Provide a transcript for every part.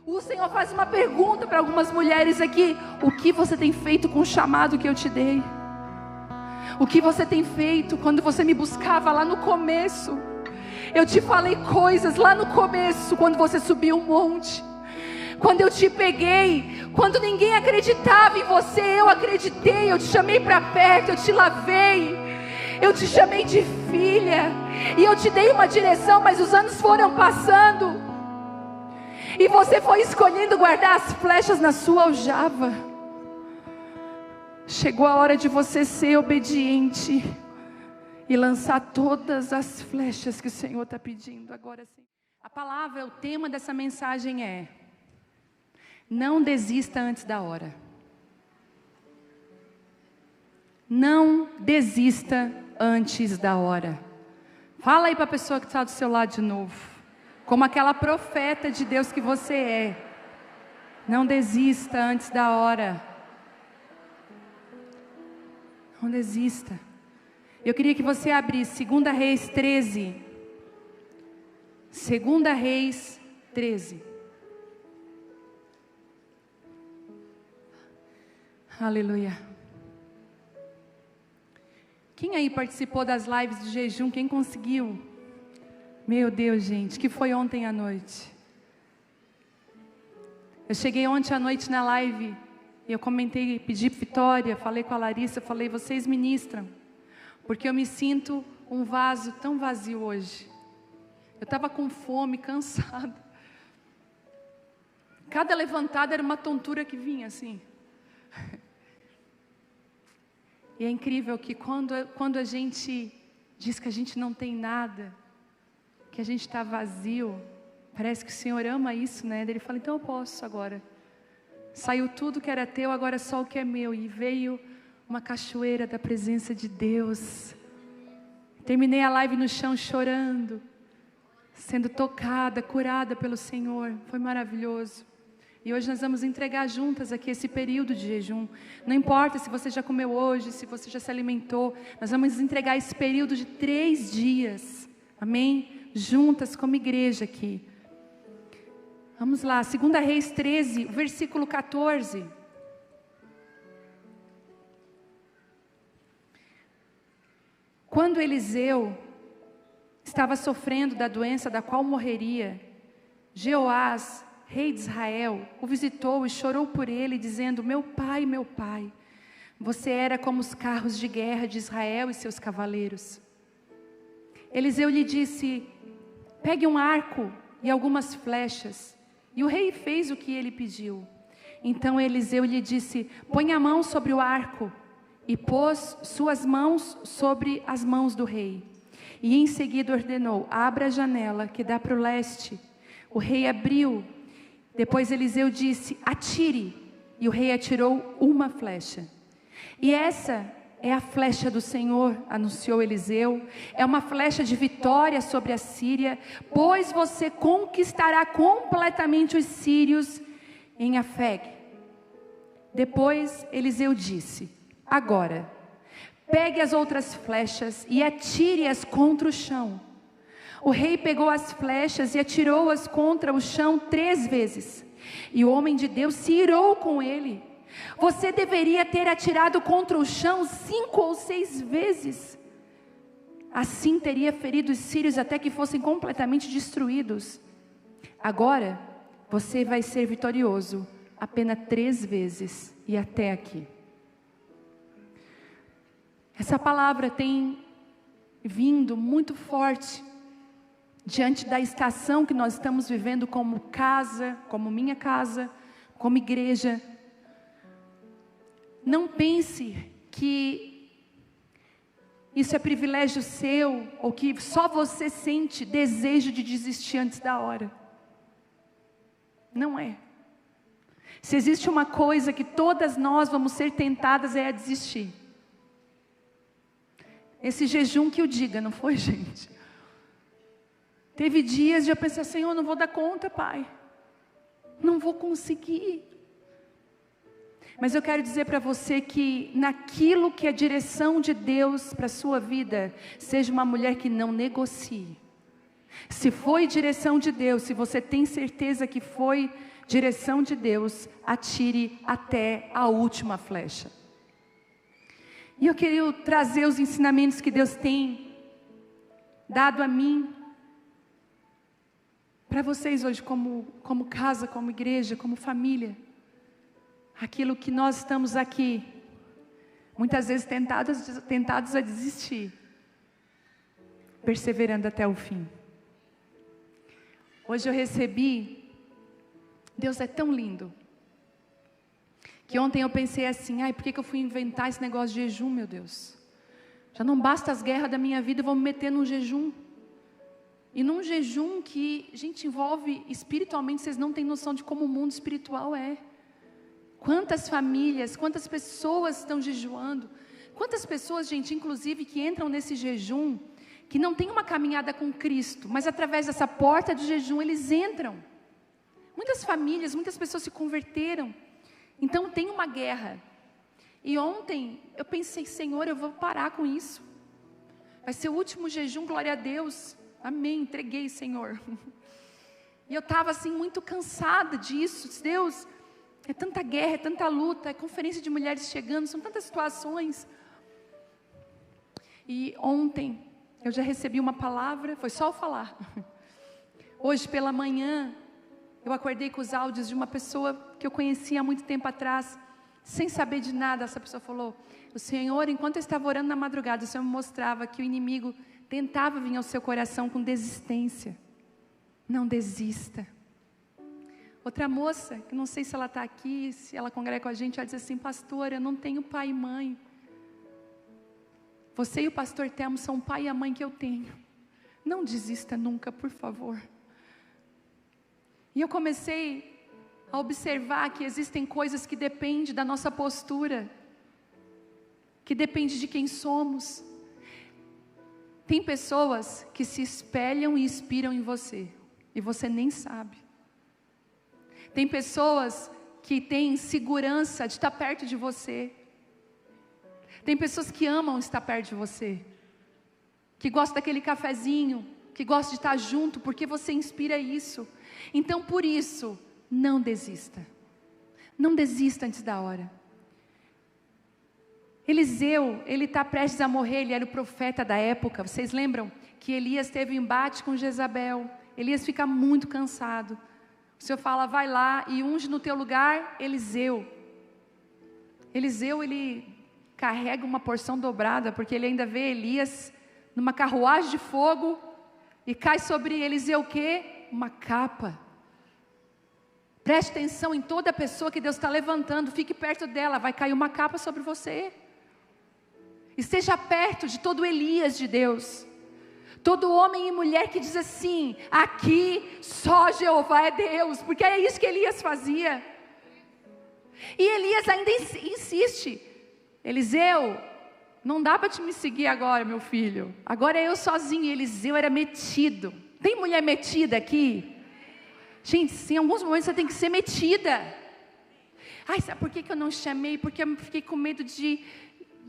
O Senhor faz uma pergunta para algumas mulheres aqui: o que você tem feito com o chamado que eu te dei? O que você tem feito quando você me buscava lá no começo? Eu te falei coisas lá no começo, quando você subiu um monte. Quando eu te peguei, quando ninguém acreditava em você, eu acreditei. Eu te chamei para perto, eu te lavei, eu te chamei de filha, e eu te dei uma direção, mas os anos foram passando, e você foi escolhendo guardar as flechas na sua aljava. Chegou a hora de você ser obediente e lançar todas as flechas que o Senhor está pedindo agora sim. A palavra, o tema dessa mensagem é: não desista antes da hora. Não desista antes da hora. Fala aí para a pessoa que está do seu lado de novo, como aquela profeta de Deus que você é. Não desista antes da hora. Não desista. Eu queria que você abrisse 2 Reis 13. 2 Reis 13. Aleluia. Quem aí participou das lives de jejum? Quem conseguiu? Meu Deus, gente, que foi ontem à noite. Eu cheguei ontem à noite na live e eu comentei, pedi Vitória, falei com a Larissa, falei: vocês ministram, porque eu me sinto um vaso tão vazio hoje. Eu estava com fome, cansada. Cada levantada era uma tontura que vinha assim. E é incrível que quando a gente diz que a gente não tem nada, que a gente está vazio, parece que o Senhor ama isso, né? Ele fala: então eu posso agora. Saiu tudo que era teu, agora é só o que é meu. E veio uma cachoeira da presença de Deus. Terminei a live no chão chorando, sendo tocada, curada pelo Senhor. Foi maravilhoso. E hoje nós vamos entregar juntas aqui esse período de jejum. Não importa se você já comeu hoje, se você já se alimentou. Nós vamos entregar esse período de 3 dias. Amém? Juntas como igreja aqui. Vamos lá, 2 Reis 13, versículo 14. Quando Eliseu estava sofrendo da doença da qual morreria, Jeoás, rei de Israel, o visitou e chorou por ele, dizendo: meu pai, você era como os carros de guerra de Israel e seus cavaleiros. Eliseu lhe disse: pegue um arco e algumas flechas. E o rei fez o que ele pediu. Então Eliseu lhe disse: põe a mão sobre o arco. E pôs suas mãos sobre as mãos do rei. E em seguida ordenou: abra a janela que dá para o leste. O rei abriu. Depois Eliseu disse: atire. E o rei atirou uma flecha. E essa é a flecha do Senhor, anunciou Eliseu. É uma flecha de vitória sobre a Síria, pois você conquistará completamente os sírios em Afeg. Depois Eliseu disse: agora, pegue as outras flechas e atire-as contra o chão. O rei pegou as flechas e atirou-as contra o chão 3 vezes. E o homem de Deus se irou com ele. Você deveria ter atirado contra o chão 5 ou 6 vezes. Assim teria ferido os sírios até que fossem completamente destruídos. Agora, você vai ser vitorioso apenas 3 vezes e até aqui. Essa palavra tem vindo muito forte diante da estação que nós estamos vivendo como casa, como minha casa, como igreja. Não pense que isso é privilégio seu, ou que só você sente desejo de desistir antes da hora. Não é. Se existe uma coisa que todas nós vamos ser tentadas, é a desistir. Esse jejum que o diga, não foi, gente? Teve dias de eu pensar: Senhor, não vou dar conta, Pai. Não vou conseguir. Mas eu quero dizer para você que naquilo que é a direção de Deus para a sua vida, seja uma mulher que não negocie. Se foi direção de Deus, se você tem certeza que foi direção de Deus, atire até a última flecha. E eu queria trazer os ensinamentos que Deus tem dado a mim, para vocês hoje, como casa, como igreja, como família. Aquilo que nós estamos aqui, muitas vezes tentados a desistir, perseverando até o fim. Hoje eu recebi, Deus é tão lindo, que ontem eu pensei assim, por que eu fui inventar esse negócio de jejum, meu Deus? Já não basta as guerras da minha vida, eu vou me meter num jejum. E num jejum que, gente, envolve espiritualmente, vocês não têm noção de como o mundo espiritual é. Quantas famílias, quantas pessoas estão jejuando. Quantas pessoas, gente, inclusive, que entram nesse jejum, que não tem uma caminhada com Cristo, mas através dessa porta de jejum eles entram. Muitas famílias, muitas pessoas se converteram. Então tem uma guerra. E ontem eu pensei, Senhor, eu vou parar com isso. Vai ser o último jejum, glória a Deus. Amém, entreguei, Senhor. E eu estava assim muito cansada disso. Deus, é tanta guerra, é tanta luta, é conferência de mulheres chegando, são tantas situações. E ontem eu já recebi uma palavra, foi só eu falar. Hoje pela manhã eu acordei com os áudios de uma pessoa que eu conhecia há muito tempo atrás, sem saber de nada. Essa pessoa falou: o Senhor, enquanto eu estava orando na madrugada, o Senhor me mostrava que o inimigo tentava vir ao seu coração com desistência. Não desista. Outra moça, que não sei se ela está aqui, se ela congrega com a gente, ela diz assim: pastora, eu não tenho pai e mãe. Você e o pastor Telmo são o pai e a mãe que eu tenho. Não desista nunca, por favor. E eu comecei a observar que existem coisas que dependem da nossa postura, que depende de quem somos. Tem pessoas que se espelham e inspiram em você, e você nem sabe. Tem pessoas que têm segurança de estar perto de você. Tem pessoas que amam estar perto de você, que gostam daquele cafezinho, que gostam de estar junto, porque você inspira isso. Então por isso, não desista. Não desista antes da hora. Eliseu, ele está prestes a morrer, ele era o profeta da época. Vocês lembram que Elias teve um embate com Jezabel? Elias fica muito cansado. O Senhor fala: vai lá e unge no teu lugar Eliseu. Eliseu, ele carrega uma porção dobrada, porque ele ainda vê Elias numa carruagem de fogo, e cai sobre Eliseu o quê? Uma capa. Preste atenção em toda pessoa que Deus está levantando, fique perto dela, vai cair uma capa sobre você. Esteja perto de todo Elias de Deus, todo homem e mulher que diz assim: aqui só Jeová é Deus, porque é isso que Elias fazia. E Elias ainda insiste: Eliseu, não dá para te me seguir agora, meu filho, agora é eu sozinho. E Eliseu era metido. Tem mulher metida aqui? Gente, sim, em alguns momentos você tem que ser metida. Sabe por que eu não chamei? Porque eu fiquei com medo de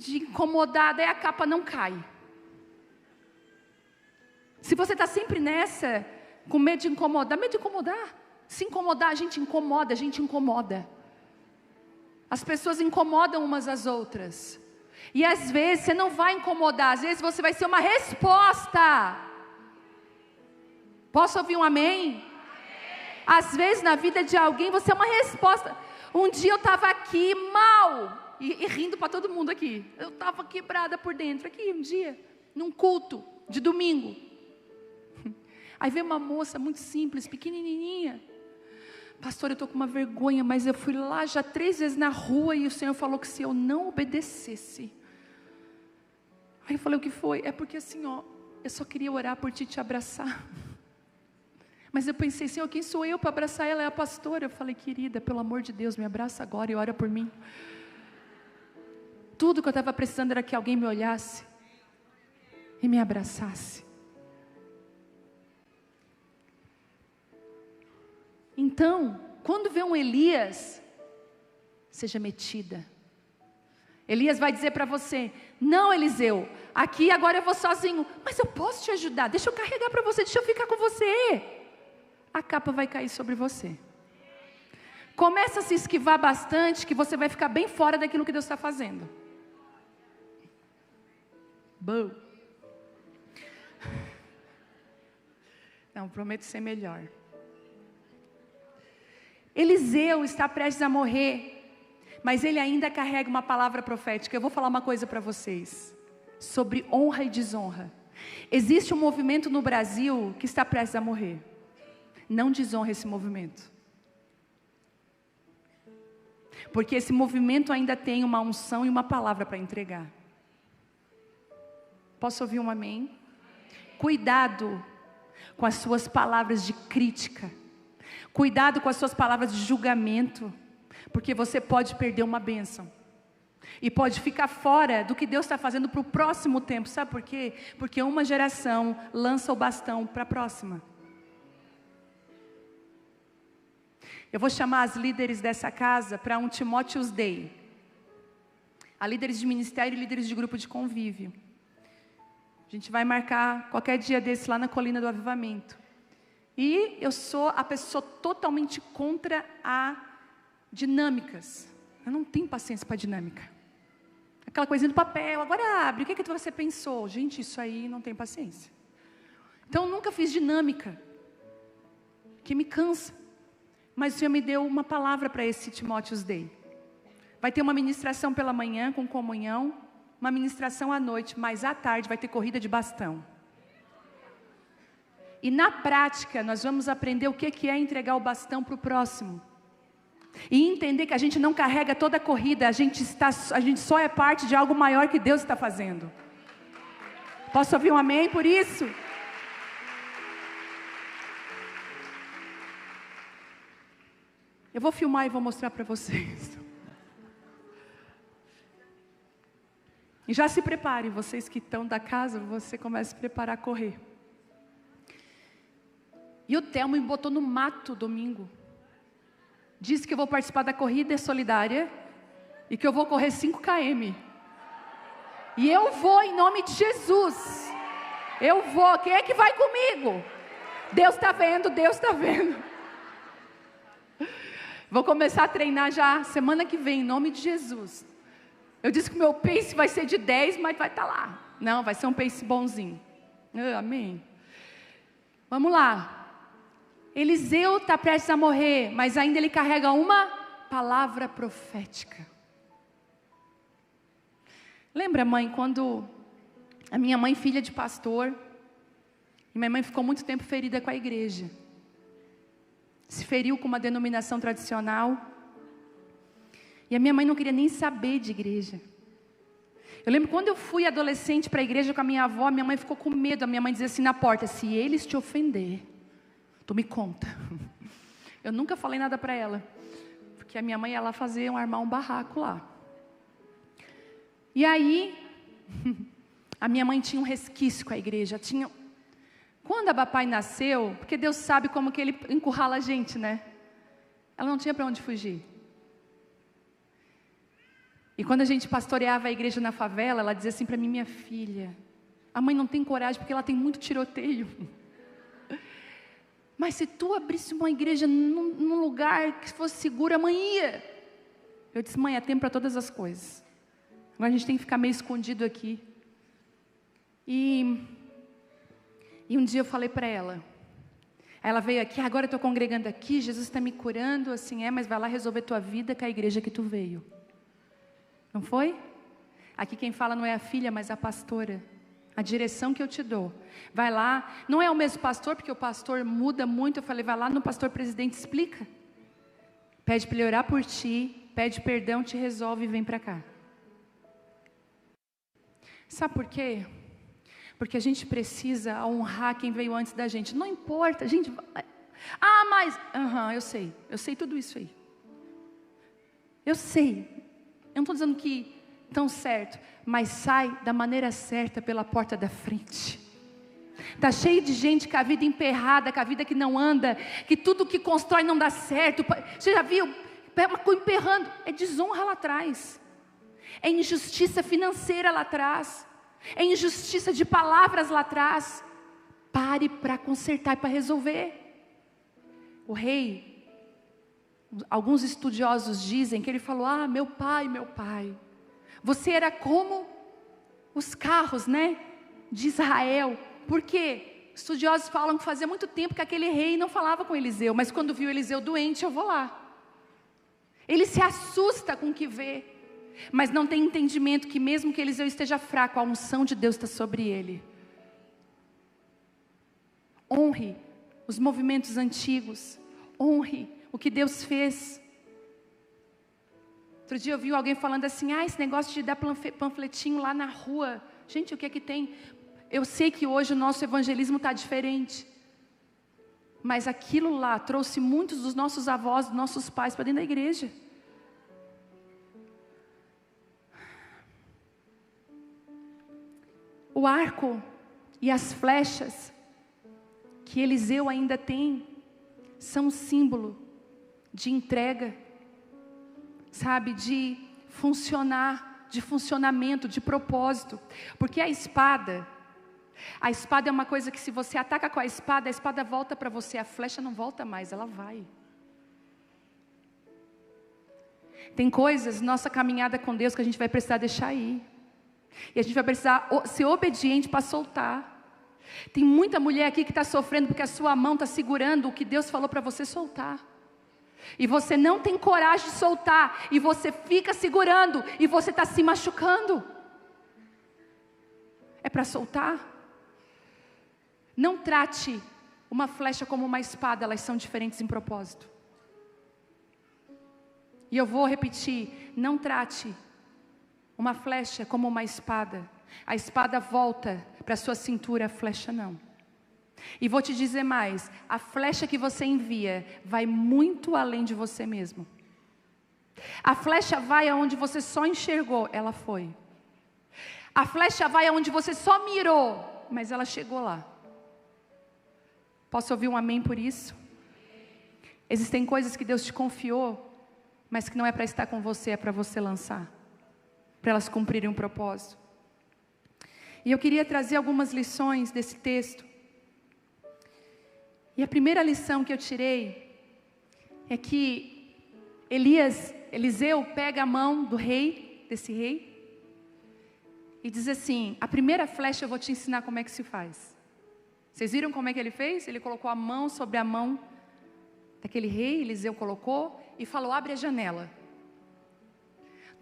incomodar, daí a capa não cai. Se você está sempre nessa, com medo de incomodar, se incomodar, a gente incomoda. As pessoas incomodam umas às outras, e às vezes você não vai incomodar, às vezes você vai ser uma resposta. Posso ouvir um amém? Às vezes na vida de alguém você é uma resposta. Um dia eu estava aqui mal, e rindo para todo mundo aqui. Eu estava quebrada por dentro aqui um dia, num culto de domingo. Aí veio uma moça muito simples, pequenininha: pastor, eu estou com uma vergonha, mas eu fui lá já 3 vezes na rua, e o Senhor falou que se eu não obedecesse. Aí eu falei: o que foi? É porque assim, eu só queria orar por ti, te abraçar. Mas eu pensei: Senhor, quem sou eu para abraçar ela? É a pastora. Eu falei: querida, pelo amor de Deus, me abraça agora e ora por mim. Tudo que eu estava precisando era que alguém me olhasse e me abraçasse. Então, quando vê um Elias, seja metida. Elias vai dizer para você: não, Eliseu, aqui agora eu vou sozinho, mas eu posso te ajudar, deixa eu carregar para você, deixa eu ficar com você. A capa vai cair sobre você. Começa a se esquivar bastante, que você vai ficar bem fora daquilo que Deus está fazendo. Bom. Não, prometo ser melhor. Eliseu está prestes a morrer, mas ele ainda carrega uma palavra profética. Eu vou falar uma coisa para vocês, sobre honra e desonra. Existe um movimento no Brasil que está prestes a morrer. Não desonra esse movimento. Porque esse movimento ainda tem uma unção e uma palavra para entregar. Posso ouvir um amém? Cuidado com as suas palavras de crítica. Cuidado com as suas palavras de julgamento. Porque você pode perder uma bênção. E pode ficar fora do que Deus está fazendo para o próximo tempo. Sabe por quê? Porque uma geração lança o bastão para a próxima. Eu vou chamar as líderes dessa casa para um Timóteos Day. Há líderes de ministério e líderes de grupo de convívio. A gente vai marcar qualquer dia desse lá na Colina do Avivamento. E eu sou a pessoa totalmente contra a dinâmicas. Eu não tenho paciência para dinâmica. Aquela coisinha do papel, agora abre, o que você pensou? Gente, isso aí não tem paciência. Então eu nunca fiz dinâmica, que me cansa. Mas o Senhor me deu uma palavra para esse Timóteos Day. Vai ter uma ministração pela manhã com comunhão, uma ministração à noite, mas à tarde vai ter corrida de bastão. E na prática nós vamos aprender o que é entregar o bastão para o próximo. E entender que a gente não carrega toda a corrida, a gente só é parte de algo maior que Deus está fazendo. Posso ouvir um amém por isso? Eu vou filmar e vou mostrar para vocês. E já se preparem, vocês que estão da casa, você começa a se preparar a correr. E o Telmo me botou no mato domingo. Disse que eu vou participar da corrida solidária e que eu vou correr 5 km. E eu vou em nome de Jesus. Eu vou. Quem é que vai comigo? Deus está vendo, Deus está vendo. Vou começar a treinar já semana que vem, em nome de Jesus. Eu disse que o meu pace vai ser de 10, mas vai estar lá. Não, vai ser um pace bonzinho. Amém. Vamos lá. Eliseu está prestes a morrer, mas ainda ele carrega uma palavra profética. Lembra, mãe, quando a minha mãe, filha de pastor, e minha mãe ficou muito tempo ferida com a igreja. Se feriu com uma denominação tradicional. E a minha mãe não queria nem saber de igreja. Eu lembro quando eu fui adolescente para a igreja com a minha avó, minha mãe ficou com medo. A minha mãe dizia assim na porta: se eles te ofender, tu me conta. Eu nunca falei nada para ela, porque a minha mãe ia lá armar um barraco lá. E aí, a minha mãe tinha um resquício com a igreja. Quando a papai nasceu, porque Deus sabe como que ele encurrala a gente, né? Ela não tinha para onde fugir. E quando a gente pastoreava a igreja na favela, ela dizia assim para mim: minha filha, a mãe não tem coragem porque ela tem muito tiroteio. Mas se tu abrisse uma igreja num lugar que fosse seguro, a mãe ia. Eu disse: mãe, é tempo para todas as coisas. Agora a gente tem que ficar meio escondido aqui. E um dia eu falei para ela. Ela veio aqui: agora eu estou congregando aqui, Jesus está me curando. Assim, mas vai lá resolver tua vida com a igreja que tu veio. Não foi? Aqui quem fala não é a filha, mas a pastora. A direção que eu te dou. Vai lá, não é o mesmo pastor, porque o pastor muda muito. Eu falei: vai lá no pastor presidente, explica. Pede para ele orar por ti, pede perdão, te resolve e vem para cá. Sabe por quê? Porque a gente precisa honrar quem veio antes da gente. Não importa, a gente... mas... eu sei tudo isso aí. Eu sei. Eu não estou dizendo que estão certo, mas sai da maneira certa pela porta da frente. Está cheio de gente com a vida emperrada, com a vida que não anda, que tudo que constrói não dá certo. Você já viu? Emperrando. É desonra lá atrás. É injustiça financeira lá atrás. É injustiça de palavras lá atrás. Pare para consertar e para resolver. O rei Alguns estudiosos dizem que ele falou: ah, meu pai, você era como os carros, né, de Israel. Por quê? Estudiosos falam que fazia muito tempo que aquele rei não falava com Eliseu, mas quando viu Eliseu doente, eu vou lá. Ele se assusta com o que vê, mas não tem entendimento que mesmo que Eliseu esteja fraco, a unção de Deus está sobre ele. Honre os movimentos antigos, honre o que Deus fez. Outro dia eu vi alguém falando assim: ah, esse negócio de dar panfletinho lá na rua, gente, o que é que tem? Eu sei que hoje o nosso evangelismo está diferente, mas aquilo lá trouxe muitos dos nossos avós, dos nossos pais para dentro da igreja. O arco e as flechas que Eliseu ainda tem são um símbolo de entrega, sabe, de funcionar, de funcionamento, de propósito. Porque a espada é uma coisa que se você ataca com a espada volta para você, a flecha não volta mais, ela vai. Tem coisas, nossa caminhada com Deus, que a gente vai precisar deixar ir. E a gente vai precisar ser obediente para soltar. Tem muita mulher aqui que está sofrendo porque a sua mão está segurando o que Deus falou para você soltar. E você não tem coragem de soltar, e você fica segurando, e você está se machucando. É para soltar? Não trate uma flecha como uma espada, elas são diferentes em propósito. E eu vou repetir: não trate uma flecha como uma espada. A espada volta para a sua cintura, a flecha não. E vou te dizer mais: a flecha que você envia vai muito além de você mesmo. A flecha vai aonde você só enxergou, ela foi. A flecha vai aonde você só mirou, mas ela chegou lá. Posso ouvir um amém por isso? Existem coisas que Deus te confiou, mas que não é para estar com você, é para você lançar, para elas cumprirem um propósito. E eu queria trazer algumas lições desse texto. E a primeira lição que eu tirei é que Eliseu pega a mão do rei, desse rei, e diz assim: a primeira flecha eu vou te ensinar como é que se faz. Vocês viram como é que ele fez? Ele colocou a mão sobre a mão daquele rei, Eliseu colocou, e falou: abre a janela.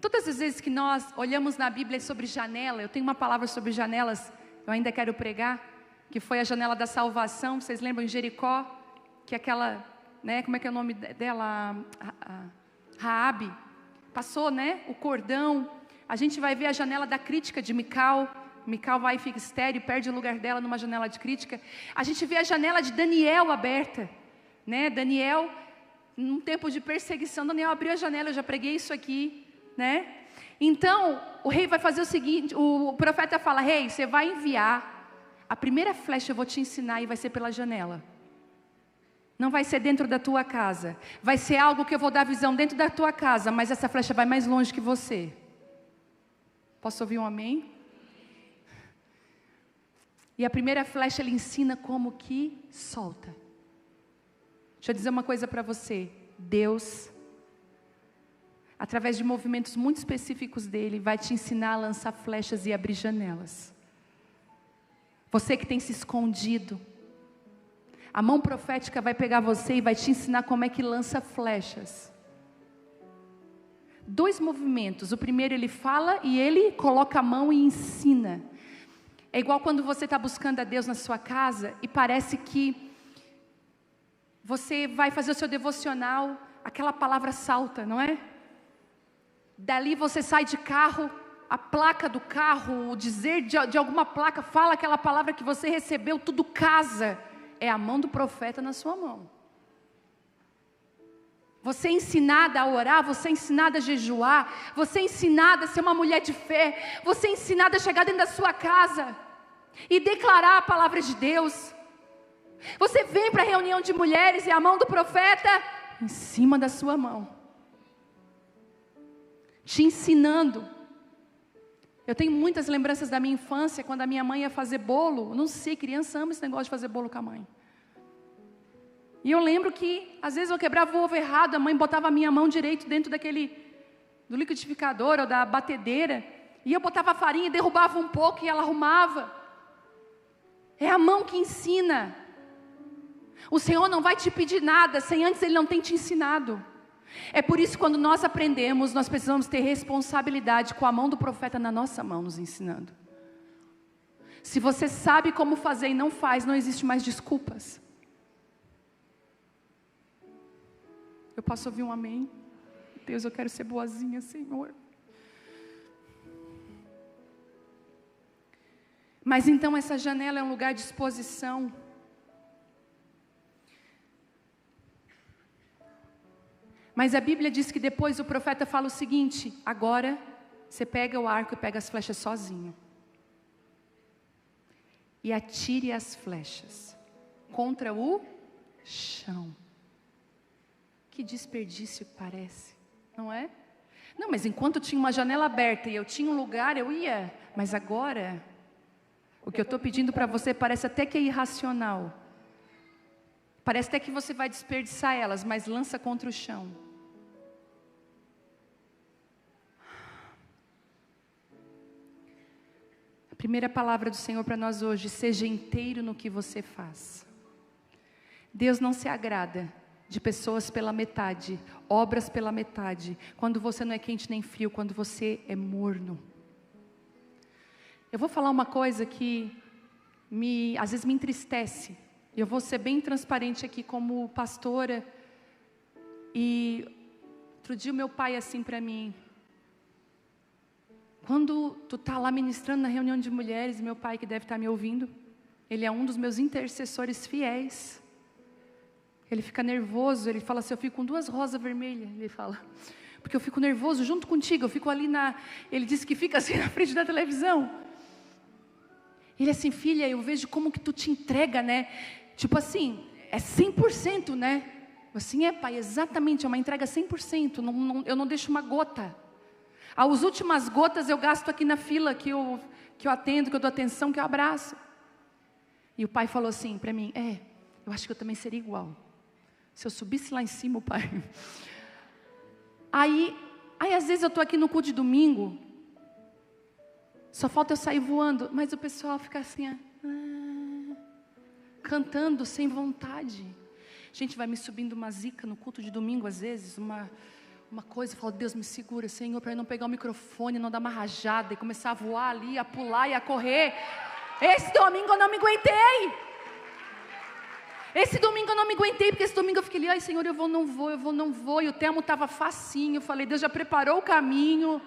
Todas as vezes que nós olhamos na Bíblia sobre janela, eu tenho uma palavra sobre janelas, eu ainda quero pregar, que foi a janela da salvação. Vocês lembram em Jericó, que aquela, né, como é que é o nome dela, Raabe, passou, né, o cordão. A gente vai ver a janela da crítica de Mical vai e fica estéril, perde o lugar dela numa janela de crítica. A gente vê a janela de Daniel aberta, né, Daniel, num tempo de perseguição, Daniel abriu a janela, eu já preguei isso aqui, né? Então, o rei vai fazer o seguinte, o profeta fala: rei, você vai enviar, a primeira flecha eu vou te ensinar e vai ser pela janela. Não vai ser dentro da tua casa, vai ser algo que eu vou dar visão dentro da tua casa, mas essa flecha vai mais longe que você. Posso ouvir um amém? E a primeira flecha ele ensina como que solta. Deixa eu dizer uma coisa para você: Deus, através de movimentos muito específicos dele, vai te ensinar a lançar flechas e abrir janelas. Você que tem se escondido, a mão profética vai pegar você e vai te ensinar como é que lança flechas. 2 movimentos: o primeiro ele fala e ele coloca a mão e ensina. É igual quando você está buscando a Deus na sua casa e parece que você vai fazer o seu devocional, aquela palavra salta, não é? Dali você sai de carro, a placa do carro, o dizer de alguma placa, fala aquela palavra que você recebeu, tudo casa. É a mão do profeta na sua mão. Você é ensinada a orar, você é ensinada a jejuar, você é ensinada a ser uma mulher de fé, você é ensinada a chegar dentro da sua casa e declarar a palavra de Deus. Você vem para a reunião de mulheres e a mão do profeta em cima da sua mão, te ensinando. Eu tenho muitas lembranças da minha infância, quando a minha mãe ia fazer bolo. Não sei, criança ama esse negócio de fazer bolo com a mãe. E eu lembro que, às vezes eu quebrava o ovo errado, a mãe botava a minha mão direito dentro do liquidificador ou da batedeira, e eu botava a farinha e derrubava um pouco e ela arrumava. É a mão que ensina. O Senhor não vai te pedir nada sem antes Ele não ter te ensinado. É por isso que quando nós aprendemos, nós precisamos ter responsabilidade com a mão do profeta na nossa mão nos ensinando. Se você sabe como fazer e não faz, não existe mais desculpas. Eu posso ouvir um amém? Deus, eu quero ser boazinha, Senhor. Mas então essa janela é um lugar de exposição. Mas a Bíblia diz que depois o profeta fala o seguinte: agora você pega o arco e pega as flechas sozinho. E atire as flechas contra o chão. Que desperdício parece, não é? Não, mas enquanto tinha uma janela aberta e eu tinha um lugar, eu ia. Mas agora, o que eu estou pedindo para você parece até que é irracional. Parece até que você vai desperdiçar elas, mas lança contra o chão. A primeira palavra do Senhor para nós hoje: seja inteiro no que você faz. Deus não se agrada de pessoas pela metade, obras pela metade, quando você não é quente nem frio, quando você é morno. Eu vou falar uma coisa que às vezes me entristece. Eu vou ser bem transparente aqui como pastora. E outro dia o meu pai assim para mim: quando tu tá lá ministrando na reunião de mulheres, meu pai que deve estar me ouvindo, ele é um dos meus intercessores fiéis. Ele fica nervoso, ele fala assim: eu fico com 2 rosas vermelhas, ele fala, porque eu fico nervoso junto contigo, eu fico ali ele disse que fica assim na frente da televisão. Ele assim: filha, eu vejo como que tu te entrega, né? Tipo assim, é 100%, né? Assim, pai, exatamente, é uma entrega 100%, eu não deixo uma gota. As últimas gotas eu gasto aqui na fila, que eu atendo, que eu dou atenção, que eu abraço. E o pai falou assim para mim: eu acho que eu também seria igual. Se eu subisse lá em cima, pai. Aí às vezes eu estou aqui no culto de domingo, só falta eu sair voando, mas o pessoal fica assim, cantando sem vontade. Gente, vai me subindo uma zica no culto de domingo, às vezes, uma coisa, eu falo: Deus, me segura, Senhor, para eu não pegar o microfone, não dar uma rajada e começar a voar ali, a pular e a correr. Esse domingo eu não me aguentei. Porque esse domingo eu fiquei ali: ai, Senhor, eu vou, não vou. E o termo estava facinho, eu falei: Deus já preparou o caminho.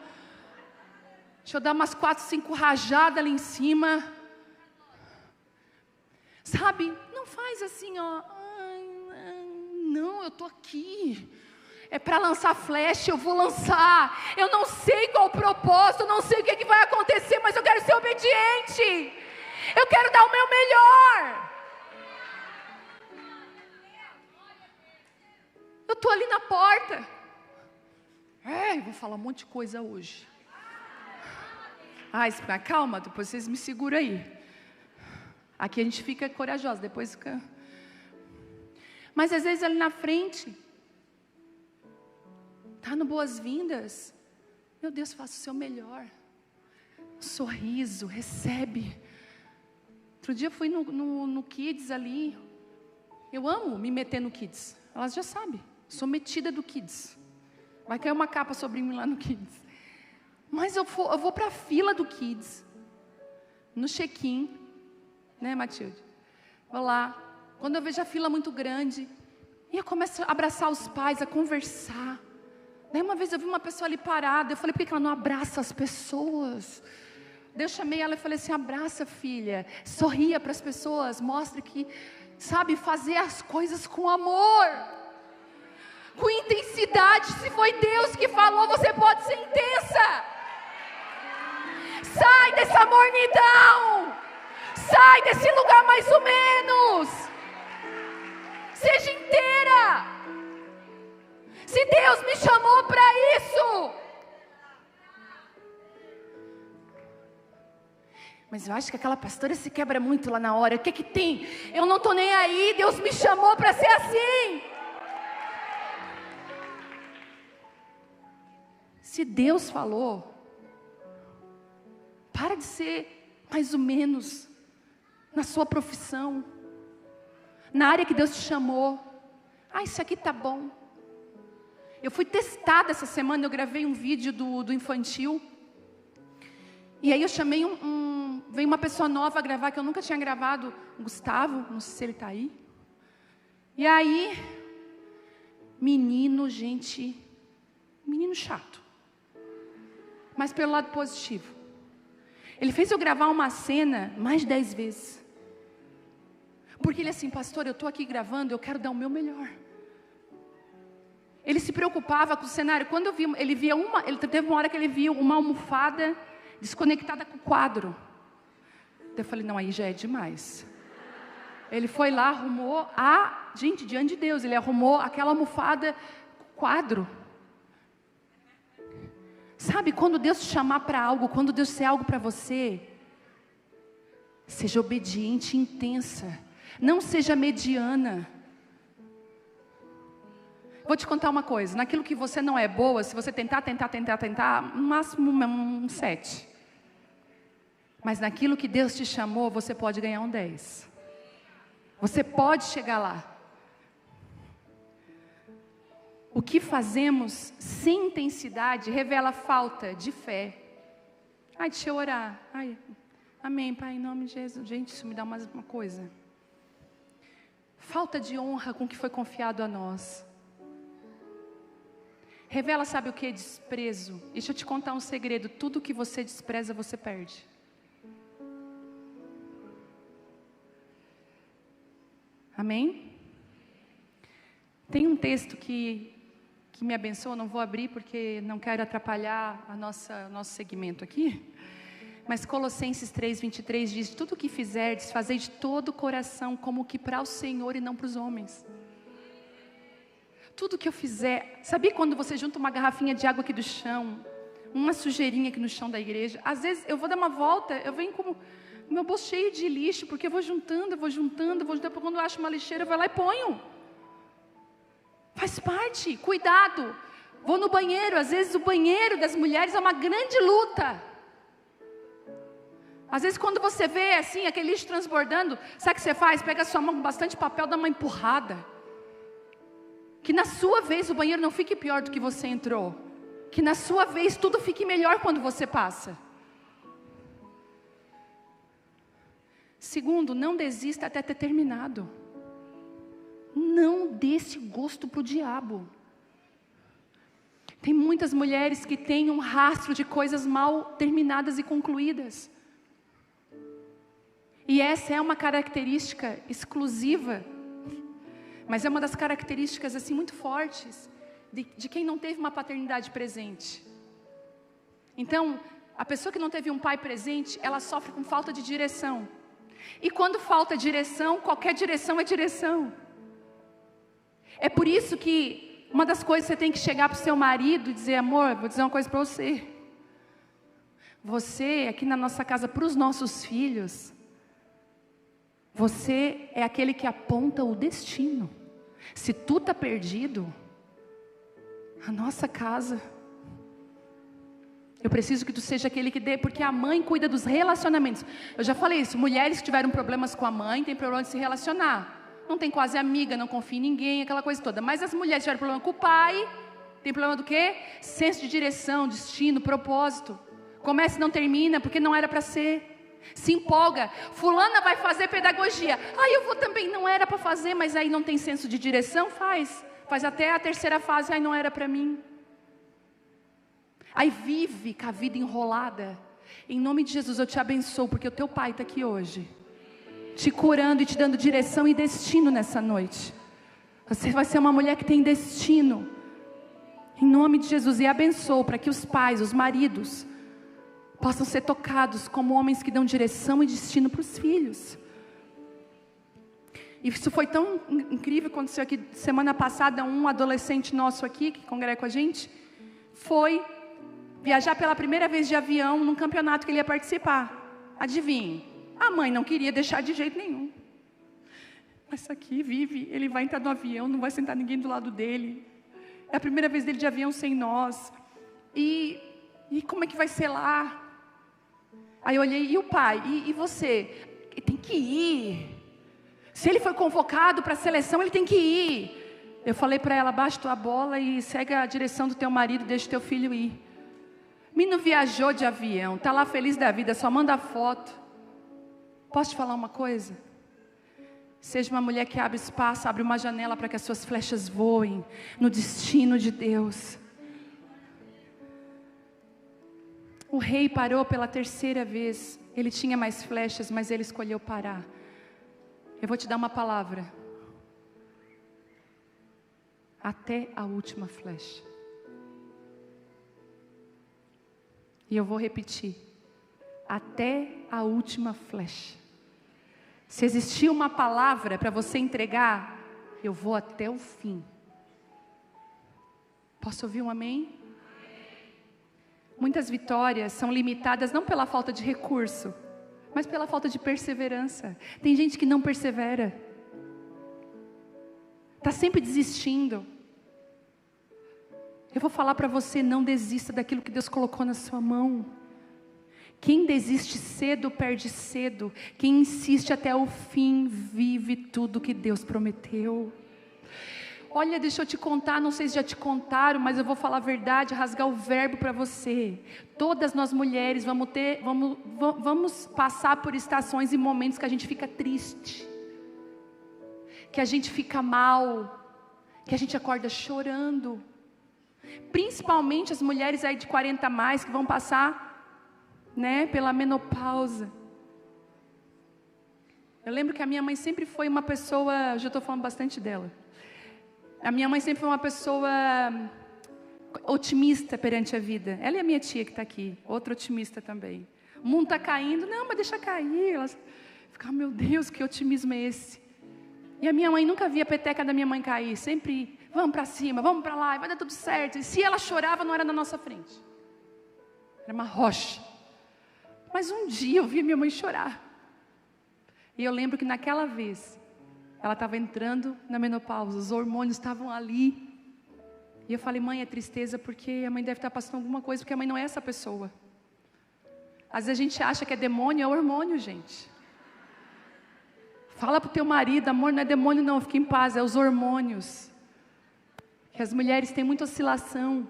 Deixa eu dar umas 4, 5 rajadas ali em cima. Sabe, não faz assim, ó. Não, eu estou aqui. É para lançar flecha, eu vou lançar. Eu não sei qual o propósito, eu não sei o que vai acontecer, mas eu quero ser obediente. Eu quero dar o meu melhor. Eu estou ali na porta. Eu vou falar um monte de coisa hoje. Calma, depois vocês me seguram aí. Aqui a gente fica corajosa, depois fica... Mas às vezes ali na frente, está no boas-vindas. Meu Deus, faça o seu melhor. Um sorriso, recebe. Outro dia eu fui no Kids ali. Eu amo me meter no Kids. Elas já sabem. Sou metida do Kids. Vai cair uma capa sobre mim lá no Kids. Mas eu vou para a fila do Kids. No check-in. Né, Matilde? Vou lá. Quando eu vejo a fila muito grande, e eu começo a abraçar os pais, a conversar. Daí uma vez eu vi uma pessoa ali parada. Eu falei: por que ela não abraça as pessoas? Daí eu chamei ela e falei assim: abraça, filha. Sorria para as pessoas. Mostre que sabe fazer as coisas com amor, com intensidade. Se foi Deus que falou, você pode ser intensa. Sai dessa mornidão. Sai desse lugar mais ou menos. Seja inteira. Se Deus me chamou para isso. Mas eu acho que aquela pastora se quebra muito lá na hora. O que que tem? Eu não estou nem aí, Deus me chamou para ser assim. Se Deus falou, para de ser mais ou menos na sua profissão, na área que Deus te chamou. Isso aqui tá bom. Eu fui testada essa semana, eu gravei um vídeo do infantil. E aí eu chamei veio uma pessoa nova gravar, que eu nunca tinha gravado, o Gustavo, não sei se ele está aí. E aí, menino chato. Mas pelo lado positivo. Ele fez eu gravar uma cena mais de 10 vezes. Porque ele assim, pastor, eu estou aqui gravando, eu quero dar o meu melhor. Ele se preocupava com o cenário. Quando eu vi, ele teve uma hora que ele viu uma almofada desconectada com o quadro. Eu falei, não, aí já é demais. Ele foi lá, arrumou, gente, diante de Deus, ele arrumou aquela almofada com o quadro. Sabe, quando Deus te chamar para algo, quando Deus disser algo para você, seja obediente e intensa. Não seja mediana. Vou te contar uma coisa, naquilo que você não é boa, se você tentar, no máximo um 7. Mas naquilo que Deus te chamou, você pode ganhar um 10. Você pode chegar lá. O que fazemos sem intensidade revela falta de fé. Deixa eu orar. Amém, Pai, em nome de Jesus. Gente, isso me dá uma coisa. Falta de honra com o que foi confiado a nós. Revela, sabe o que? Desprezo. Deixa eu te contar um segredo. Tudo que você despreza, você perde. Amém? Tem um texto que me abençoa, não vou abrir porque não quero atrapalhar nosso segmento aqui. Mas Colossenses 3:23 diz, tudo o que fizerdes, fazei de todo o coração, como que para o Senhor e não para os homens. Tudo que eu fizer, sabia quando você junta uma garrafinha de água aqui do chão, uma sujeirinha aqui no chão da igreja, às vezes eu vou dar uma volta, eu venho com meu bolso cheio de lixo, porque eu vou juntando, quando eu acho uma lixeira, eu vou lá e ponho. Faz parte, cuidado. Vou no banheiro, às vezes o banheiro das mulheres é uma grande luta. Às vezes quando você vê assim, aquele lixo transbordando, sabe o que você faz? Pega a sua mão com bastante papel, dá uma empurrada. Que na sua vez o banheiro não fique pior do que você entrou. Que na sua vez tudo fique melhor quando você passa. Segundo, não desista até ter terminado. Não dê esse gosto para o diabo. Tem muitas mulheres que têm um rastro de coisas mal terminadas e concluídas. E essa é uma característica exclusiva, mas é uma das características assim muito fortes de quem não teve uma paternidade presente. Então, a pessoa que não teve um pai presente, ela sofre com falta de direção. E quando falta direção, qualquer direção é direção. É por isso que uma das coisas que você tem que chegar para o seu marido e dizer, amor, vou dizer uma coisa para você. Você, aqui na nossa casa, para os nossos filhos, você é aquele que aponta o destino. Se tu está perdido, a nossa casa, eu preciso que tu seja aquele que dê, porque a mãe cuida dos relacionamentos. Eu já falei isso, mulheres que tiveram problemas com a mãe, têm problema de se relacionar. Não tem quase amiga, não confia em ninguém, aquela coisa toda. Mas as mulheres tiveram problema com o pai, tem problema do quê? Senso de direção, destino, propósito. Começa e não termina, porque não era para ser. Se empolga, fulana vai fazer pedagogia, eu vou também, não era para fazer, mas aí não tem senso de direção, faz até a terceira fase, não era para mim. Aí vive com a vida enrolada. Em nome de Jesus eu te abençoo, porque o teu pai está aqui hoje, te curando e te dando direção e destino nessa noite. Você vai ser uma mulher que tem destino, em nome de Jesus. E abençoo para que os pais, os maridos, possam ser tocados como homens que dão direção e destino para os filhos. Isso foi tão incrível, aconteceu aqui semana passada. Um adolescente nosso aqui, que congrega com a gente, foi viajar pela primeira vez de avião num campeonato que ele ia participar. Adivinhe, a mãe não queria deixar de jeito nenhum. Mas aqui vive, ele vai entrar no avião, não vai sentar ninguém do lado dele. É a primeira vez dele de avião sem nós. E como é que vai ser lá? Aí eu olhei, e o pai? E você? Ele tem que ir. Se ele foi convocado para a seleção, ele tem que ir. Eu falei para ela, baixa tua bola e segue a direção do teu marido, deixa o teu filho ir. Menino viajou de avião, está lá feliz da vida, só manda foto. Posso te falar uma coisa? Seja uma mulher que abre espaço, abre uma janela para que as suas flechas voem no destino de Deus. O rei parou pela terceira vez. Ele tinha mais flechas, mas ele escolheu parar. Eu vou te dar uma palavra. Até a última flecha. E eu vou repetir. Até a última flecha. Se existir uma palavra para você entregar, eu vou até o fim. Posso ouvir um amém? Muitas vitórias são limitadas não pela falta de recurso, mas pela falta de perseverança. Tem gente que não persevera. Está sempre desistindo. Eu vou falar para você, não desista daquilo que Deus colocou na sua mão. Quem desiste cedo, perde cedo. Quem insiste até o fim, vive tudo que Deus prometeu. Olha, deixa eu te contar, não sei se já te contaram, mas eu vou falar a verdade, rasgar o verbo para você. Todas nós mulheres vamos passar por estações e momentos que a gente fica triste. Que a gente fica mal. Que a gente acorda chorando. Principalmente as mulheres aí de 40 a mais que vão passar, pela menopausa. Eu lembro que a minha mãe sempre foi uma pessoa, já estou falando bastante dela. A minha mãe sempre foi uma pessoa otimista perante a vida. Ela e a minha tia que está aqui, outra otimista também. O mundo está caindo, não, mas deixa cair. Elas ficam, meu Deus, que otimismo é esse? E a minha mãe nunca via a peteca da minha mãe cair, sempre, vamos para cima, vamos para lá, vai dar tudo certo. E se ela chorava, não era na nossa frente. Era uma rocha. Mas um dia eu vi minha mãe chorar. E eu lembro que naquela vez, ela estava entrando na menopausa, os hormônios estavam ali. E eu falei, mãe, é tristeza porque a mãe deve estar passando alguma coisa, porque a mãe não é essa pessoa. Às vezes a gente acha que é demônio, é hormônio, gente. Fala para o teu marido, amor, não é demônio não, fica em paz, é os hormônios. Que as mulheres têm muita oscilação.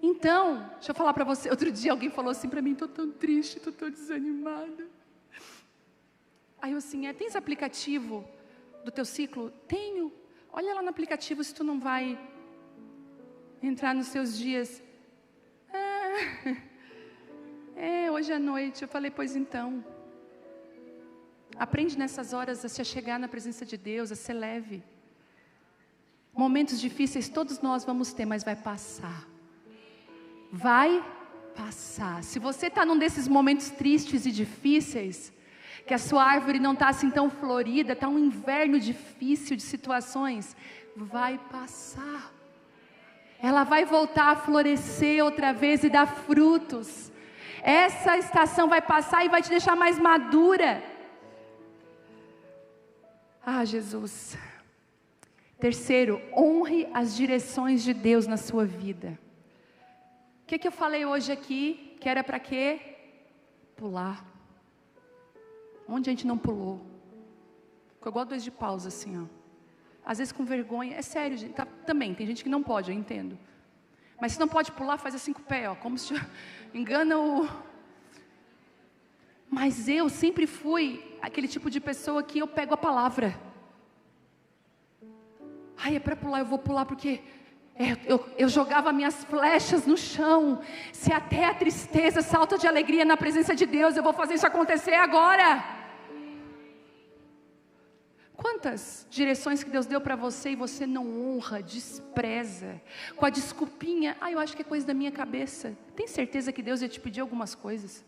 Então, deixa eu falar para você, outro dia alguém falou assim para mim, estou tão triste, estou tão desanimada. Aí eu assim, tem esse aplicativo do teu ciclo? Tenho. Olha lá no aplicativo se tu não vai entrar nos seus dias. Hoje à noite. Eu falei, pois então. Aprende nessas horas a se achegar na presença de Deus, a ser leve. Momentos difíceis todos nós vamos ter, mas vai passar. Vai passar. Se você está num desses momentos tristes e difíceis, que a sua árvore não está assim tão florida, está um inverno difícil de situações, vai passar. Ela vai voltar a florescer outra vez e dar frutos. Essa estação vai passar e vai te deixar mais madura. Jesus. Terceiro, honre as direções de Deus na sua vida. O que eu falei hoje aqui, que era para quê? Pular. Onde a gente não pulou? Ficou igual 2 de pausa assim, ó. Às vezes com vergonha, é sério, gente. Também, tem gente que não pode, eu entendo. Mas se não pode pular, faz assim com o pé, ó. Como se engana o... Mas eu sempre fui aquele tipo de pessoa que eu pego a palavra. É para pular, eu vou pular porque... Eu jogava minhas flechas no chão. Se até a tristeza salta de alegria na presença de Deus, eu vou fazer isso acontecer agora. Quantas direções que Deus deu para você e você não honra, despreza, com a desculpinha, eu acho que é coisa da minha cabeça. Tem certeza que Deus ia te pedir algumas coisas?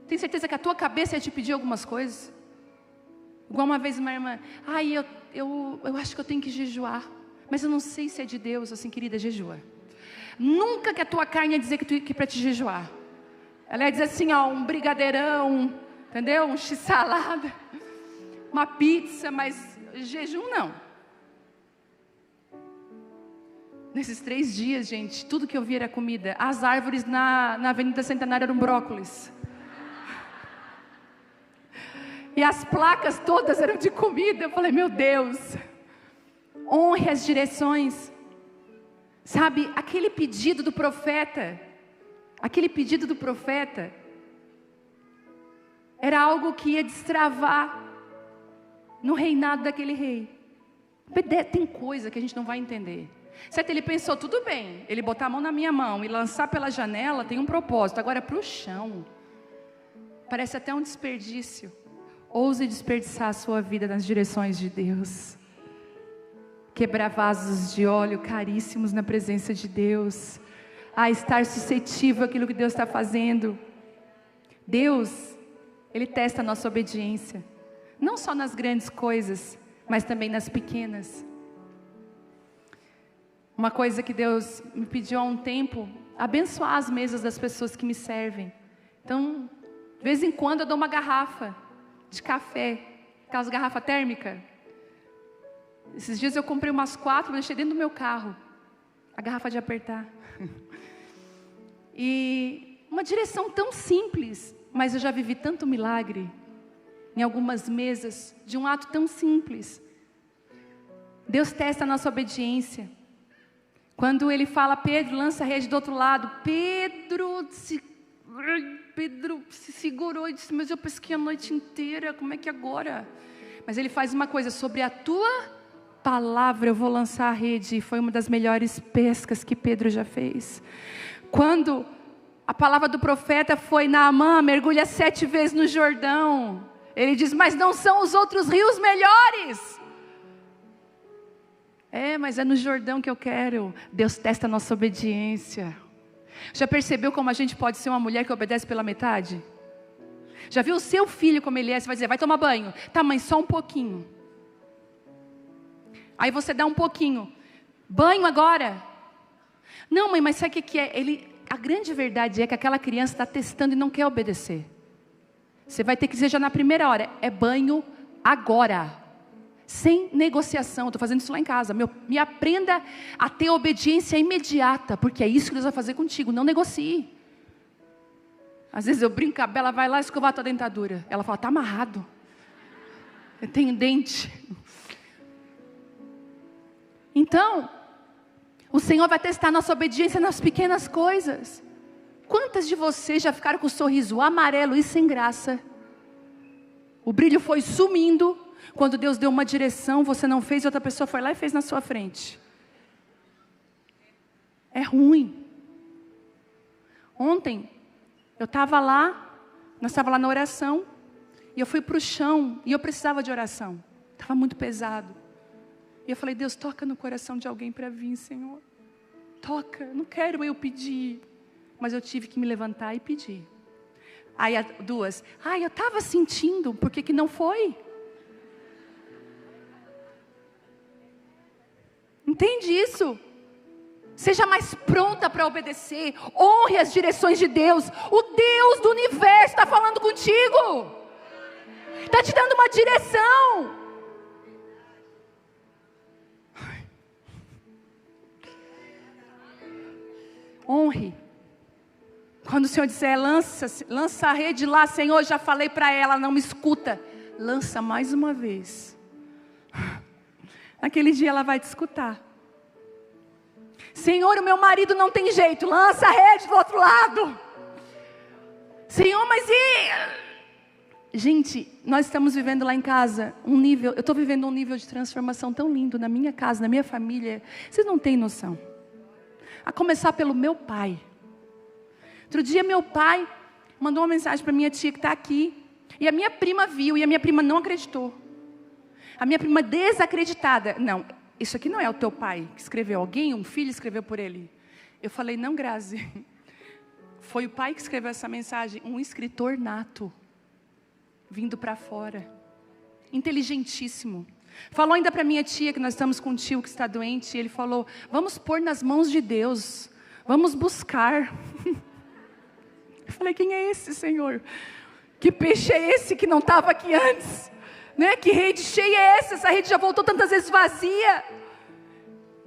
Tem certeza que a tua cabeça ia te pedir algumas coisas? Igual uma vez uma irmã, eu acho que eu tenho que jejuar. Mas eu não sei se é de Deus, assim, querida, jejua. Nunca que a tua carne ia dizer que para te jejuar. Ela ia dizer assim, ó, um brigadeirão, entendeu? Um x-salada, uma pizza, mas jejum não. Nesses 3 dias, gente, tudo que eu via era comida. As árvores na Avenida Centenário eram brócolis. E as placas todas eram de comida. Eu falei, meu Deus, honre as direções. Sabe, aquele pedido do profeta, era algo que ia destravar no reinado daquele rei. Tem coisa que a gente não vai entender. Certo, ele pensou, tudo bem, ele botar a mão na minha mão e lançar pela janela tem um propósito. Agora para o chão, parece até um desperdício. Ouse desperdiçar a sua vida nas direções de Deus. Quebrar vasos de óleo caríssimos na presença de Deus. Estar suscetível àquilo que Deus está fazendo. Deus, Ele testa a nossa obediência. Não só nas grandes coisas, mas também nas pequenas. Uma coisa que Deus me pediu há um tempo, abençoar as mesas das pessoas que me servem. Então, de vez em quando eu dou uma garrafa de café, aquelas garrafas térmicas. Esses dias eu comprei umas 4, deixei dentro do meu carro, a garrafa de apertar. E uma direção tão simples, mas eu já vivi tanto milagre, em algumas mesas, de um ato tão simples. Deus testa a nossa obediência. Quando Ele fala, Pedro, lança a rede do outro lado. Pedro se segurou e disse, mas eu pesquei a noite inteira, como é que agora? Mas Ele faz uma coisa, sobre a tua palavra eu vou lançar a rede. E foi uma das melhores pescas que Pedro já fez. Quando a palavra do profeta foi, Naamã, mergulha 7 vezes no Jordão. Ele diz, mas não são os outros rios melhores? Mas é no Jordão que eu quero. Deus testa a nossa obediência. Já percebeu como a gente pode ser uma mulher que obedece pela metade? Já viu o seu filho como ele é? Você vai dizer, vai tomar banho. Tá, mãe, só um pouquinho. Aí você dá um pouquinho. Banho agora? Não, mãe, mas sabe o que é? A grande verdade é que aquela criança está testando e não quer obedecer. Você vai ter que dizer já na primeira hora, é banho agora. Sem negociação, estou fazendo isso lá em casa. Me aprenda a ter obediência imediata, porque é isso que Deus vai fazer contigo, não negocie. Às vezes eu brinco, a Bela vai lá escovar a tua dentadura. Ela fala, está amarrado. Eu tenho dente. Então, o Senhor vai testar nossa obediência nas pequenas coisas. Quantas de vocês já ficaram com o sorriso amarelo e sem graça? O brilho foi sumindo. Quando Deus deu uma direção, você não fez, outra pessoa foi lá e fez na sua frente. É ruim. Ontem, eu estava lá, nós estávamos lá na oração, e eu fui para o chão, e eu precisava de oração. Estava muito pesado. E eu falei, Deus, toca no coração de alguém para vir, Senhor. Toca, não quero eu pedir. Mas eu tive que me levantar e pedir. Aí duas, eu estava sentindo, por que não foi? Entende isso? Seja mais pronta para obedecer. Honre as direções de Deus. O Deus do universo está falando contigo. Está te dando uma direção. Honre. Quando o Senhor disser, lança a rede lá, Senhor, já falei para ela, não me escuta. Lança mais uma vez. Naquele dia ela vai te escutar. Senhor, o meu marido não tem jeito. Lança a rede do outro lado. Senhor, mas e... Gente, nós estamos vivendo lá em casa eu estou vivendo um nível de transformação tão lindo na minha casa, na minha família. Vocês não têm noção. A começar pelo meu pai. Outro dia meu pai mandou uma mensagem para minha tia que está aqui. E a minha prima viu e a minha prima não acreditou. A minha prima desacreditada. Não, isso aqui não é o teu pai que escreveu. Um filho escreveu por ele. Eu falei, não, Grazi. Foi o pai que escreveu essa mensagem. Um escritor nato. Vindo para fora. Inteligentíssimo. Falou ainda para minha tia, que nós estamos com um tio que está doente. E ele falou, vamos pôr nas mãos de Deus. Vamos buscar. falei, quem é esse, Senhor? Que peixe é esse que não estava aqui antes? Né? Que rede cheia é essa? Essa rede já voltou tantas vezes vazia.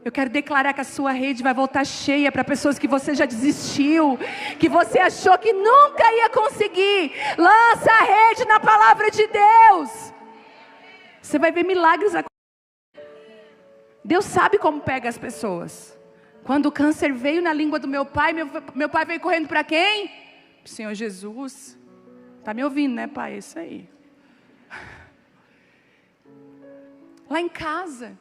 Eu quero declarar que a sua rede vai voltar cheia para pessoas que você já desistiu, que você achou que nunca ia conseguir. Lança a rede na palavra de Deus. Você vai ver milagres acontecer. Deus sabe como pega as pessoas. Quando o câncer veio na língua do meu pai, meu pai veio correndo para quem? Para o Senhor Jesus. Está me ouvindo, né, pai? É isso aí. Lá em casa,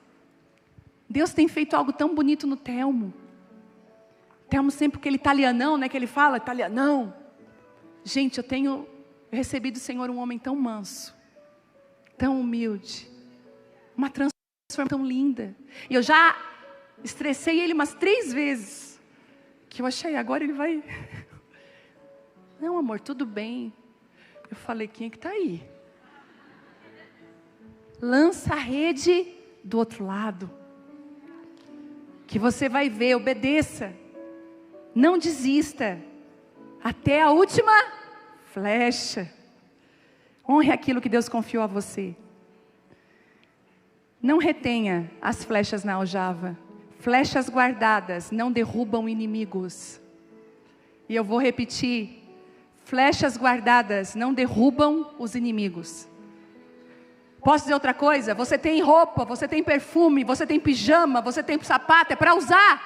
Deus tem feito algo tão bonito no Telmo. Telmo sempre aquele italianão, né, que ele fala, italianão. Gente, eu tenho recebido do Senhor um homem tão manso, tão humilde, uma transformação tão linda. E eu já estressei ele umas 3 vezes, que eu achei, agora ele vai... Não, amor, tudo bem. Eu falei, quem é que está aí? Lança a rede do outro lado. Que você vai ver, obedeça. Não desista. Até a última flecha. Honre aquilo que Deus confiou a você. Não retenha as flechas na aljava. Flechas guardadas não derrubam inimigos. E eu vou repetir. Flechas guardadas não derrubam os inimigos. Posso dizer outra coisa? Você tem roupa, você tem perfume, você tem pijama, você tem sapato, é para usar.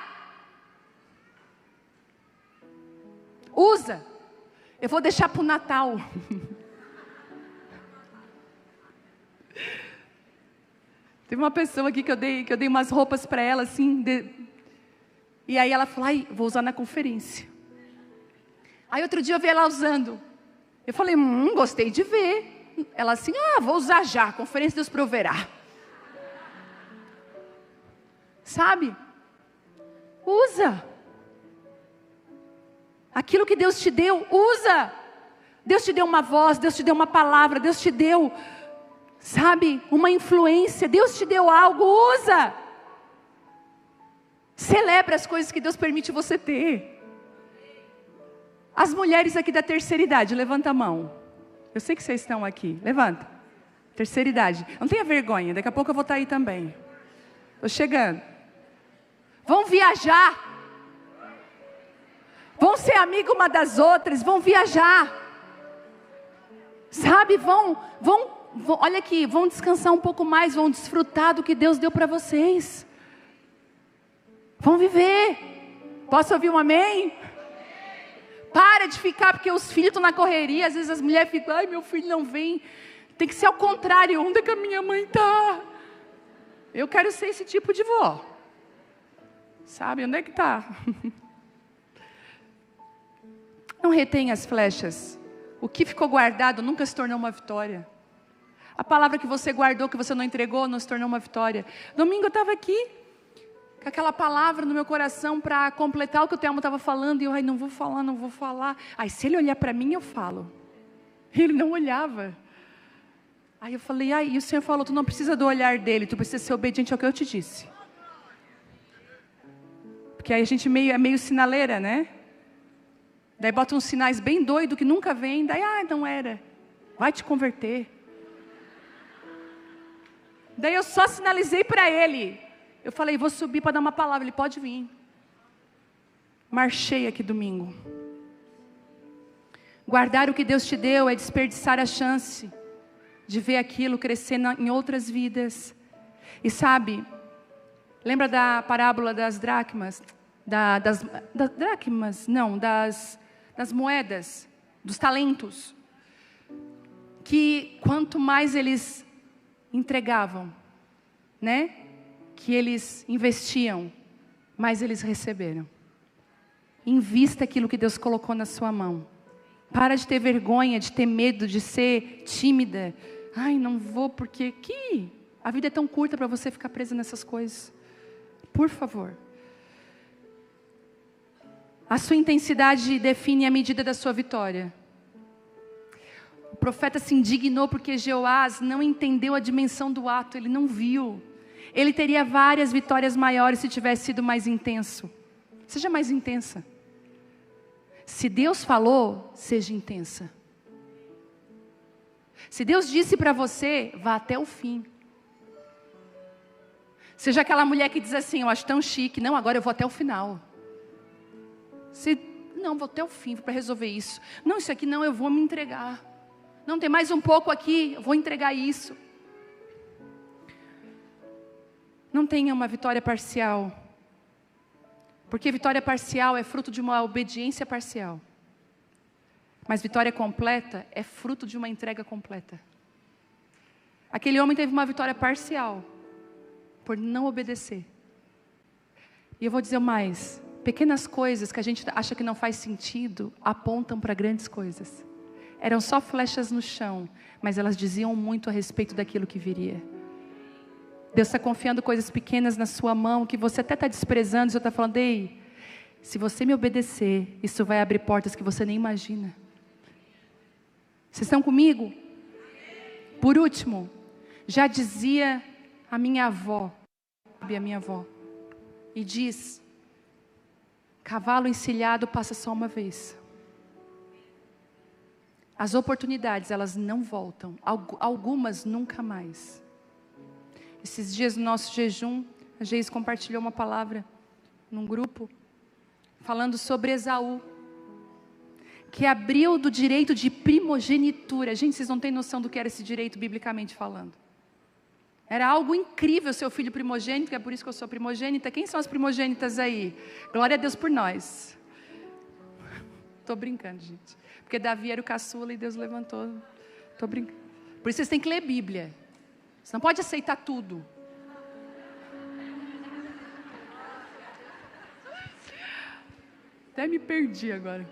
Usa. Eu vou deixar para o Natal. Teve uma pessoa aqui que eu dei umas roupas para ela, assim, e aí ela falou, ai, vou usar na conferência. Aí outro dia eu vi ela usando. Eu falei, gostei de ver. Ela assim, vou usar já, conferência Deus proverá. Sabe? Usa. Aquilo que Deus te deu, usa. Deus te deu uma voz, Deus te deu uma palavra, Deus te deu, sabe, uma influência, Deus te deu algo, usa. Celebra as coisas que Deus permite você ter. As mulheres aqui da terceira idade, levanta a mão. Eu sei que vocês estão aqui, levanta. Terceira idade, não tenha vergonha, daqui a pouco eu vou estar aí também. Estou chegando. Vão viajar. Vão ser amigo uma das outras, vão viajar. Sabe, vão, olha aqui, vão descansar um pouco mais, vão desfrutar do que Deus deu para vocês. Vão viver. Posso ouvir um amém? Para de ficar, porque os filhos estão na correria. Às vezes as mulheres ficam, ai, meu filho não vem. Tem que ser ao contrário, onde é que a minha mãe está? Eu quero ser esse tipo de vó. Sabe, onde é que está? Não retenha as flechas. O que ficou guardado nunca se tornou uma vitória. A palavra que você guardou, que você não entregou, não se tornou uma vitória. Domingo eu estava aqui, com aquela palavra no meu coração para completar o que o Telmo estava falando. E eu, ai, não vou falar. Ai, se ele olhar para mim, eu falo. Ele não olhava. Aí eu falei, ai, e o Senhor falou, tu não precisa do olhar dele, tu precisa ser obediente ao que eu te disse. Porque aí a gente é meio sinaleira, né? Daí bota uns sinais bem doidos que nunca vem. Daí, não era. Vai te converter. Daí eu só sinalizei para ele. Eu falei, vou subir para dar uma palavra. Ele pode vir. Marchei aqui domingo. Guardar o que Deus te deu é desperdiçar a chance de ver aquilo crescer em outras vidas. E sabe, lembra da parábola das dracmas? Das dracmas? Não, das moedas, dos talentos. Que quanto mais eles entregavam, né? Que eles investiam, mais eles receberam. Invista aquilo que Deus colocou na sua mão. Para de ter vergonha, de ter medo, de ser tímida. Ai, não vou porque... A vida é tão curta para você ficar presa nessas coisas. Por favor. A sua intensidade define a medida da sua vitória. O profeta se indignou porque Jeoás não entendeu a dimensão do ato. Ele não viu. Ele teria várias vitórias maiores se tivesse sido mais intenso. Seja mais intensa. Se Deus falou, seja intensa. Se Deus disse para você, vá até o fim. Seja aquela mulher que diz assim, eu acho tão chique, não, agora eu vou até o final. Não, vou até o fim para resolver isso. Não, isso aqui não, eu vou me entregar. Não, tem mais um pouco aqui, eu vou entregar isso. Não tenha uma vitória parcial. Porque vitória parcial é fruto de uma obediência parcial. Mas vitória completa é fruto de uma entrega completa. Aquele homem teve uma vitória parcial por não obedecer. E eu vou dizer mais, pequenas coisas que a gente acha que não faz sentido, apontam para grandes coisas. Eram só flechas no chão, mas elas diziam muito a respeito daquilo que viria. Deus está confiando coisas pequenas na sua mão, que você até está desprezando, e você está falando, ei, se você me obedecer, isso vai abrir portas que você nem imagina. Vocês estão comigo? Por último, já dizia a minha avó, e diz, cavalo encilhado passa só uma vez. As oportunidades, elas não voltam, algumas nunca mais. Esses dias no nosso jejum, a Geis compartilhou uma palavra num grupo, falando sobre Esaú, que abriu do direito de primogenitura. Gente, vocês não têm noção do que era esse direito biblicamente falando. Era algo incrível ser o filho primogênito, que é por isso que eu sou primogênita. Quem são as primogênitas aí? Glória a Deus por nós. Estou brincando, gente. Porque Davi era o caçula e Deus levantou. Estou brincando. Por isso vocês têm que ler Bíblia. Você não pode aceitar tudo. Até me perdi agora.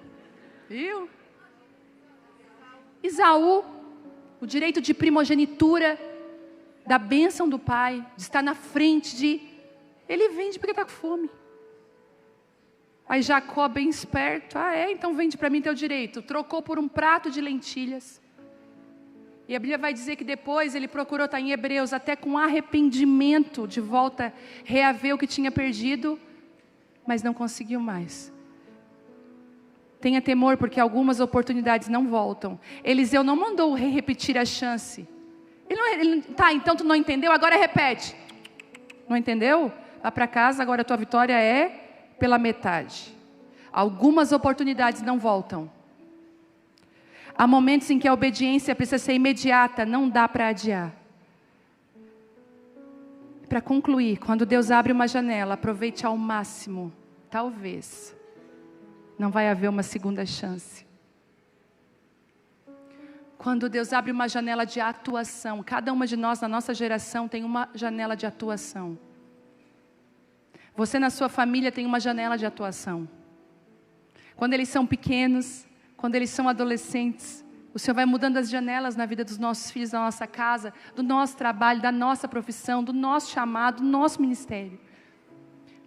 Viu? Esaú, o direito de primogenitura, da bênção do pai, de estar na frente ele vende porque está com fome. Aí Jacó, bem esperto, então vende para mim teu direito. Trocou por um prato de lentilhas. E a Bíblia vai dizer que depois ele procurou, está em Hebreus, até com arrependimento, de volta, reaver o que tinha perdido, mas não conseguiu mais. Tenha temor, porque algumas oportunidades não voltam. Eliseu não mandou o rei repetir a chance. Tá, então tu não entendeu, agora repete. Não entendeu? Vá para casa, agora a tua vitória é pela metade. Algumas oportunidades não voltam. Há momentos em que a obediência precisa ser imediata, não dá para adiar. Para concluir, quando Deus abre uma janela, aproveite ao máximo. Talvez não vai haver uma segunda chance. Quando Deus abre uma janela de atuação, cada uma de nós na nossa geração tem uma janela de atuação. Você na sua família tem uma janela de atuação. Quando eles são pequenos, quando eles são adolescentes, o Senhor vai mudando as janelas na vida dos nossos filhos, da nossa casa, do nosso trabalho, da nossa profissão, do nosso chamado, do nosso ministério.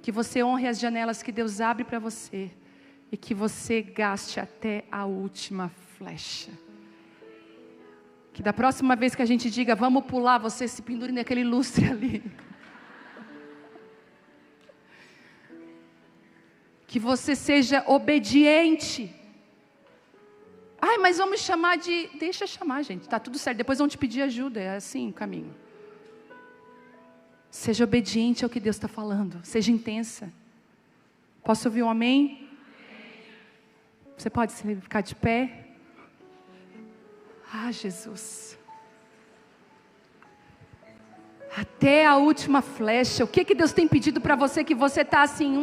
Que você honre as janelas que Deus abre para você e que você gaste até a última flecha. Que da próxima vez que a gente diga, vamos pular, você se pendure naquele lustre ali. Que você seja obediente. Ai, mas vamos chamar de... Deixa chamar, gente, está tudo certo. Depois vão te pedir ajuda, é assim o caminho. Seja obediente ao que Deus está falando. Seja intensa. Posso ouvir um amém? Você pode ficar de pé? Ah, Jesus. Até a última flecha. O que Deus tem pedido para você que você está assim,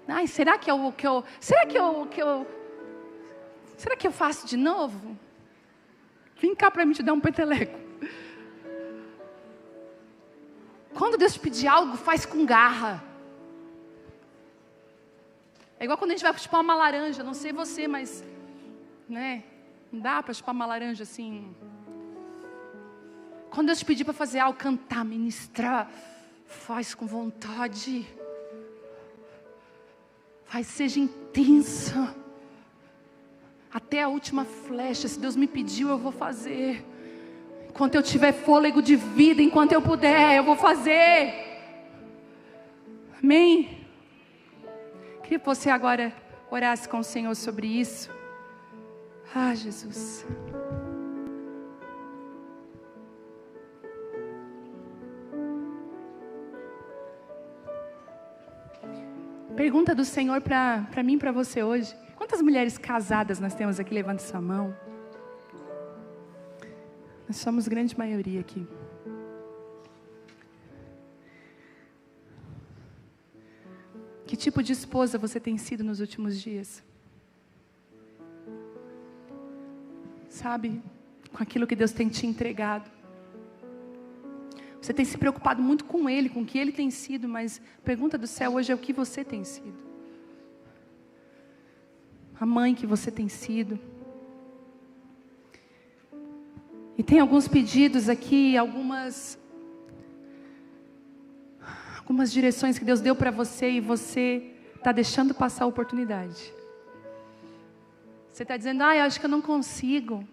Ai, será que eu faço de novo? Vem cá para mim te dar um peteleco. Quando Deus te pedir algo, faz com garra. É igual quando a gente vai chupar uma laranja. Não sei você, mas não dá para chupar uma laranja assim. Quando Deus te pedir para fazer algo, cantar, ministrar, faz com vontade. Seja intensa. Até a última flecha. Se Deus me pediu, eu vou fazer. Enquanto eu tiver fôlego de vida, enquanto eu puder, eu vou fazer. Amém? Queria que você agora orasse com o Senhor sobre isso. Ah, Jesus. Pergunta do Senhor para mim e para você hoje. Quantas mulheres casadas nós temos aqui? Levante sua mão. Nós somos grande maioria aqui. Que tipo de esposa você tem sido nos últimos dias? Sabe, com aquilo que Deus tem te entregado. Você tem se preocupado muito com Ele, com o que Ele tem sido, mas a pergunta do céu hoje é o que você tem sido. A mãe que você tem sido. E tem alguns pedidos aqui, algumas direções que Deus deu para você e você está deixando passar a oportunidade. Você está dizendo, eu acho que eu não consigo.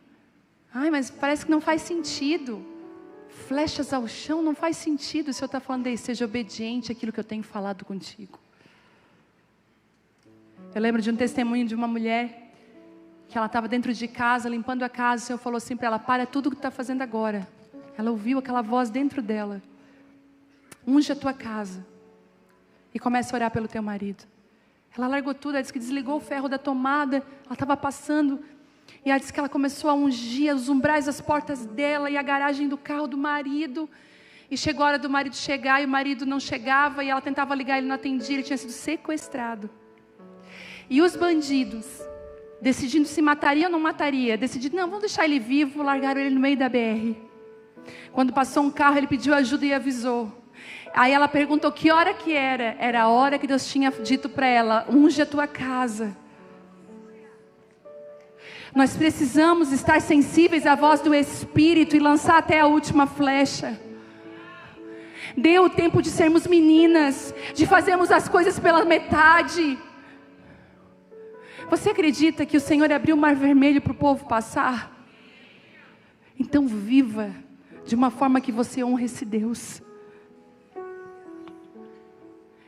Mas parece que não faz sentido. Flechas ao chão, não faz sentido. O Senhor está falando aí, seja obediente àquilo que eu tenho falado contigo. Eu lembro de um testemunho de uma mulher, que ela estava dentro de casa, limpando a casa. O Senhor falou assim para ela, para tudo o que está fazendo agora. Ela ouviu aquela voz dentro dela. Unge a tua casa e começa a orar pelo teu marido. Ela largou tudo, ela disse que desligou o ferro da tomada, ela estava passando, e ela disse que ela começou a ungir os umbrais das portas dela e a garagem do carro do marido, e chegou a hora do marido chegar, e o marido não chegava, e ela tentava ligar, ele não atendia, ele tinha sido sequestrado. E os bandidos, decidindo se mataria ou não mataria, decidindo, não, vamos deixar ele vivo, largaram ele no meio da BR. Quando passou um carro, ele pediu ajuda e avisou. Aí ela perguntou que hora que era. Era a hora que Deus tinha dito para ela, unge a tua casa. Nós precisamos estar sensíveis à voz do Espírito e lançar até a última flecha. Deu o tempo de sermos meninas, de fazermos as coisas pela metade. Você acredita que o Senhor abriu o mar vermelho para o povo passar? Então viva de uma forma que você honre esse Deus.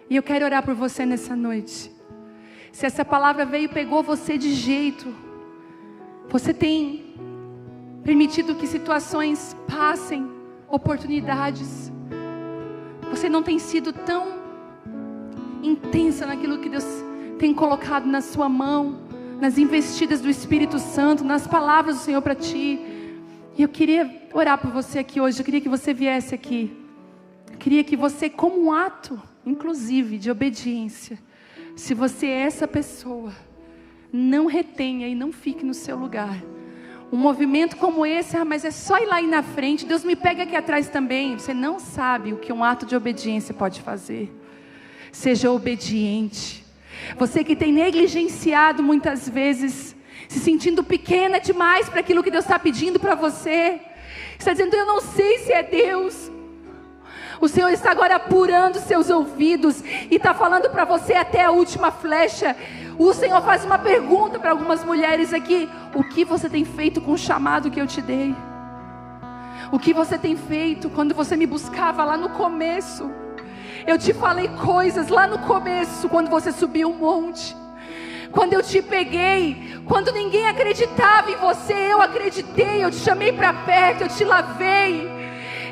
E eu quero orar por você nessa noite. Se essa palavra veio e pegou você de jeito, você tem permitido que situações passem, oportunidades, você não tem sido tão intensa naquilo que Deus tem colocado na sua mão, nas investidas do Espírito Santo, nas palavras do Senhor para ti. E eu queria orar por você aqui hoje, eu queria que você viesse aqui. Eu queria que você, como um ato, inclusive de obediência, se você é essa pessoa, não retenha e não fique no seu lugar. Um movimento como esse, mas é só ir lá e na frente, Deus me pega aqui atrás também. Você não sabe o que um ato de obediência pode fazer. Seja obediente. Você que tem negligenciado muitas vezes, se sentindo pequena demais para aquilo que Deus está pedindo para você, está dizendo, eu não sei se é Deus. O Senhor está agora apurando seus ouvidos e está falando para você até a última flecha. O Senhor faz uma pergunta para algumas mulheres aqui: o que você tem feito com o chamado que eu te dei? O que você tem feito quando você me buscava lá no começo? Eu te falei coisas lá no começo, quando você subiu um monte. Quando eu te peguei, quando ninguém acreditava em você, eu acreditei, eu te chamei para perto, eu te lavei.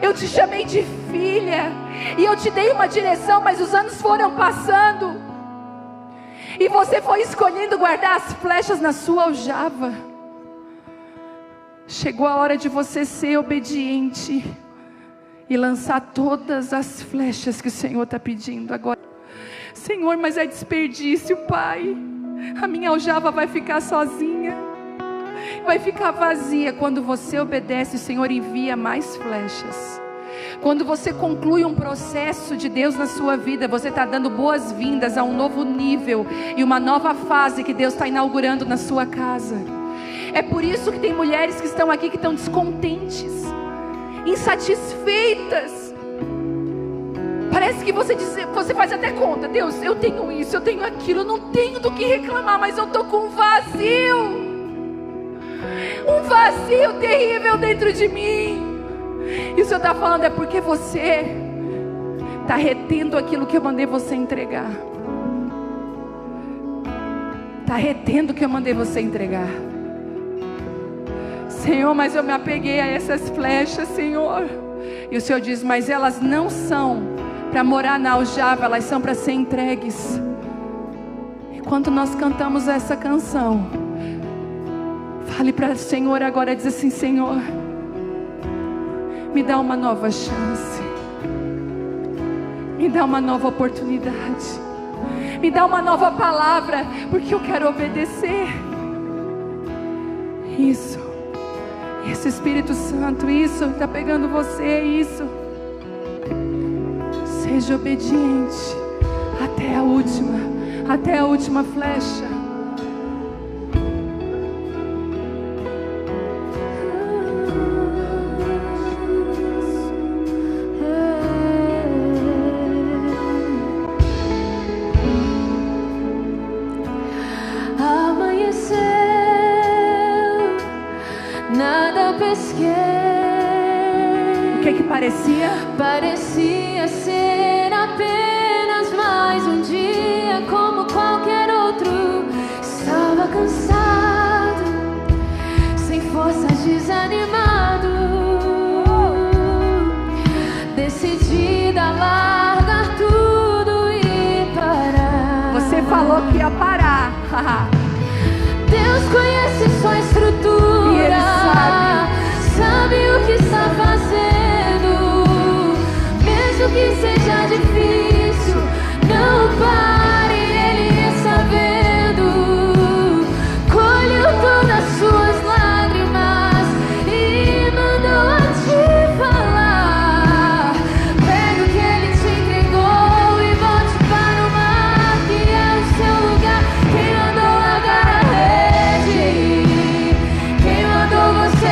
Eu te chamei de filha, e eu te dei uma direção, mas os anos foram passando, e você foi escolhendo guardar as flechas na sua aljava. Chegou a hora de você ser obediente, e lançar todas as flechas que o Senhor está pedindo agora. Senhor, mas é desperdício, Pai, a minha aljava vai ficar sozinha, vai ficar vazia. Quando você obedece, o Senhor envia mais flechas. Quando você conclui um processo de Deus na sua vida, você está dando boas-vindas a um novo nível e uma nova fase que Deus está inaugurando na sua casa. É por isso que tem mulheres que estão aqui que estão descontentes, insatisfeitas. Parece que você faz até conta: Deus, eu tenho isso, eu tenho aquilo, eu não tenho do que reclamar, mas eu estou com um vazio terrível dentro de mim. E o Senhor está falando, é porque você está retendo aquilo que eu mandei você entregar. está retendo o que eu mandei você entregar. Senhor, mas eu me apeguei a essas flechas, Senhor. E o Senhor diz, mas elas não são para morar na aljava, elas são para ser entregues. Enquanto nós cantamos essa canção, fale para o Senhor agora, diz assim, Senhor, me dá uma nova chance, me dá uma nova oportunidade, me dá uma nova palavra, porque eu quero obedecer. Isso Espírito Santo, isso está pegando você, isso. Seja obediente até a última flecha. Parecia ser apenas mais um dia como qualquer outro. Estava cansado, sem forças, desanimado, decidida a largar tudo e parar. Você falou que ia parar. Deus conhece sua estrutura, e Ele sabe o que está fazendo. Mesmo que seja difícil, não pare, Ele está vendo. Colheu todas as suas lágrimas e mandou a te falar. Pega o que Ele te entregou e volte para o mar, que é o seu lugar. Quem mandou largar a rede? Quem mandou você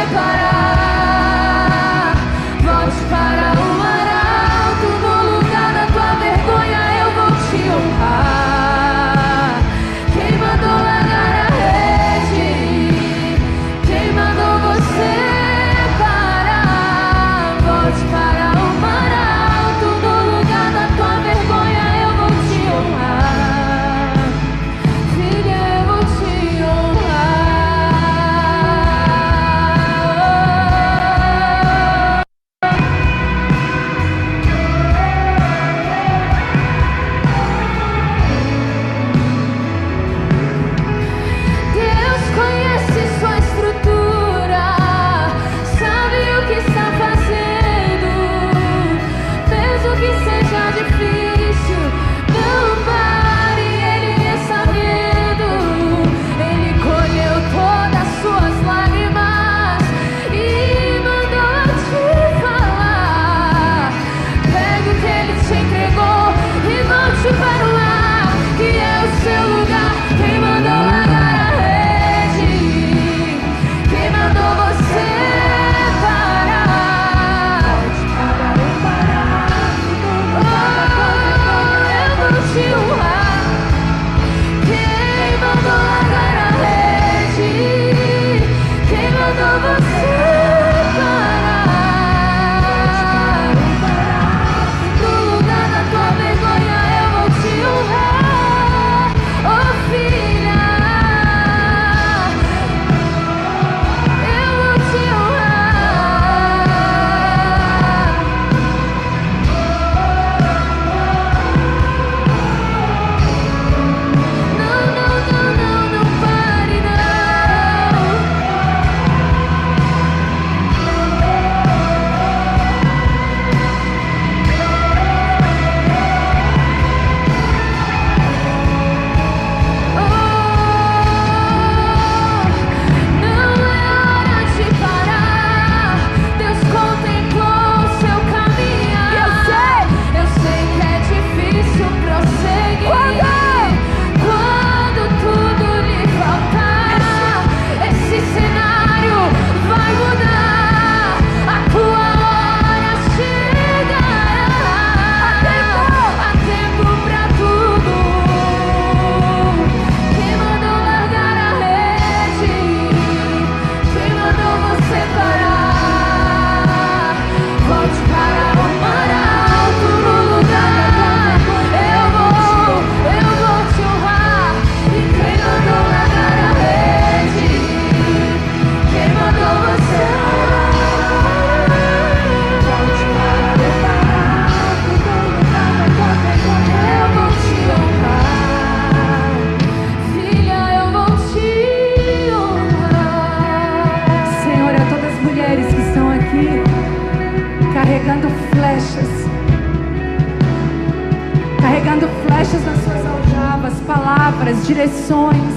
palavras, direções,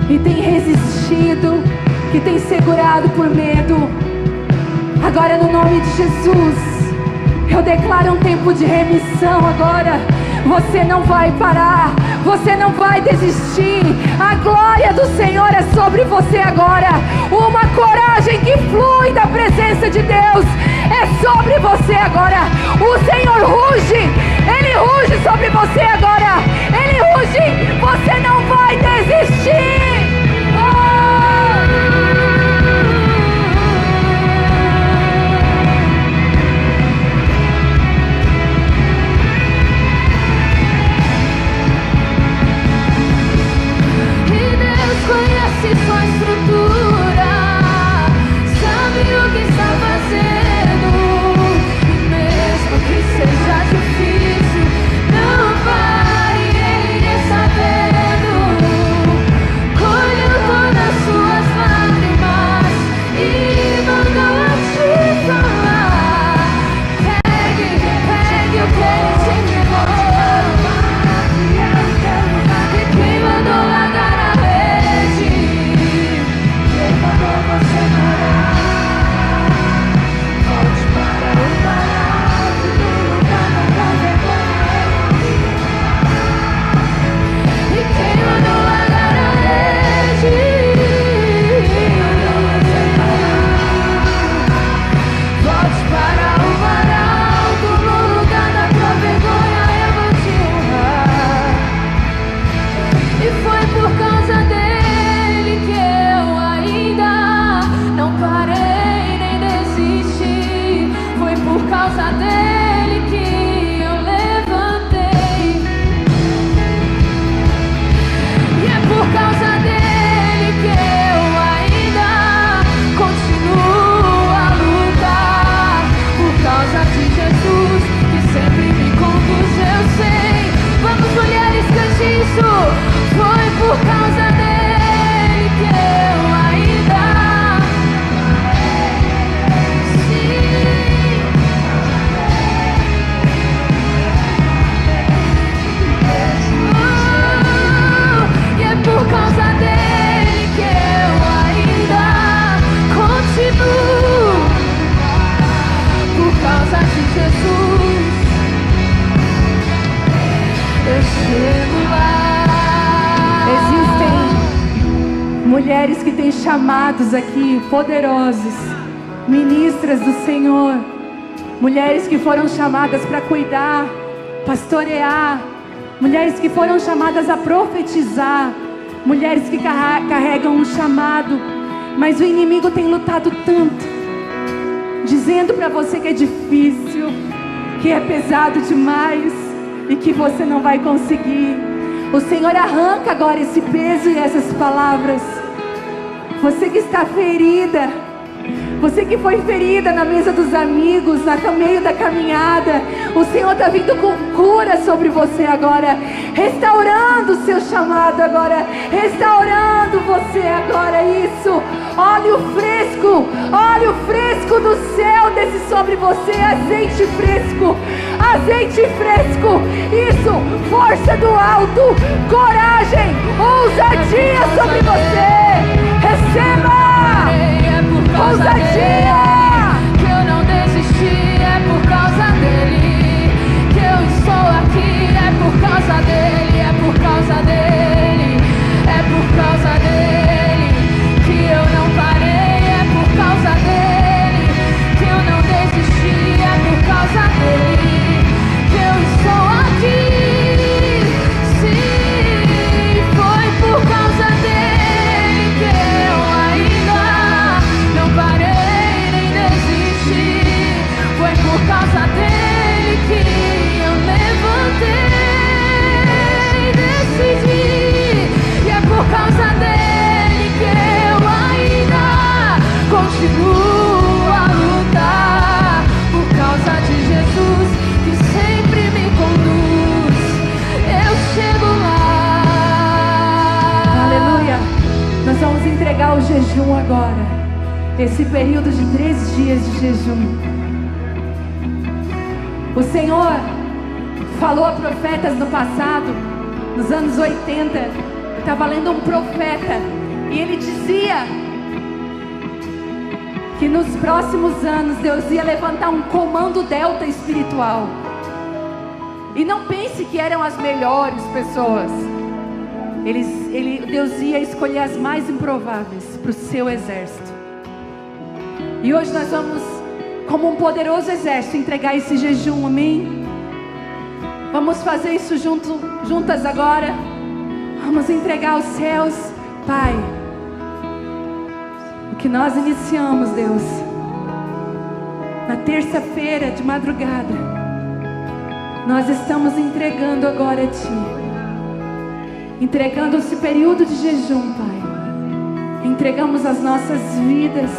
e tem resistido, que tem segurado por medo. Agora, no nome de Jesus, eu declaro um tempo de remissão agora. Você não vai parar, você não vai desistir. A glória do Senhor é sobre você agora. Uma coragem que flui da presença de Deus é sobre você agora. O Senhor ruge, Ele ruge sobre você agora. Ele ruge, você não vai desistir. Conhece sua estrutura, sabe o que está fazendo. E mesmo que seja difícil, não pare, Ele está vendo. Colheu todas suas lágrimas e mandou te falar. Pegue o que Ele te entregou. E quem mandou largar a mulheres que têm chamados aqui poderosos, ministras do Senhor, mulheres que foram chamadas para cuidar, pastorear, mulheres que foram chamadas a profetizar, mulheres que carregam um chamado, mas o inimigo tem lutado tanto, dizendo para você que é difícil, que é pesado demais e que você não vai conseguir. O Senhor arranca agora esse peso e essas palavras. Você que está ferida, você que foi ferida na mesa dos amigos, no meio da caminhada, o Senhor está vindo com cura sobre você agora, restaurando o seu chamado agora, restaurando você agora. Isso, óleo fresco do céu desce sobre você, azeite fresco, isso, força do alto, coragem, ousadia sobre você. Receba ousadia. Que eu não desisti, é por causa dele. Que eu estou aqui, é por causa dele, é por causa dele, é por causa dele. Que eu não parei, é por causa dele. Que eu não desisti, é por causa dele. Que eu estou aqui. Sim, foi por causa dele que eu ainda não parei nem desisti. Foi por causa dele que eu levantei e decidi. E é por causa dele que eu ainda continuo a lutar. Por causa de Jesus que sempre me conduz, eu chego lá. Aleluia. Nós vamos entregar o jejum agora. Esse período de 3 dias de jejum. O Senhor falou a profetas no passado, Nos anos 80, eu estava lendo um profeta e ele dizia que nos próximos anos Deus ia levantar um comando delta espiritual. E não pense que eram as melhores pessoas. Deus ia escolher as mais improváveis para o seu exército. E hoje nós vamos, como um poderoso exército, entregar esse jejum, amém? Vamos fazer isso juntas agora. Vamos entregar aos céus, Pai. O que nós iniciamos, Deus, na terça-feira de madrugada, nós estamos entregando agora a Ti. Entregando esse período de jejum, Pai. Entregamos as nossas vidas.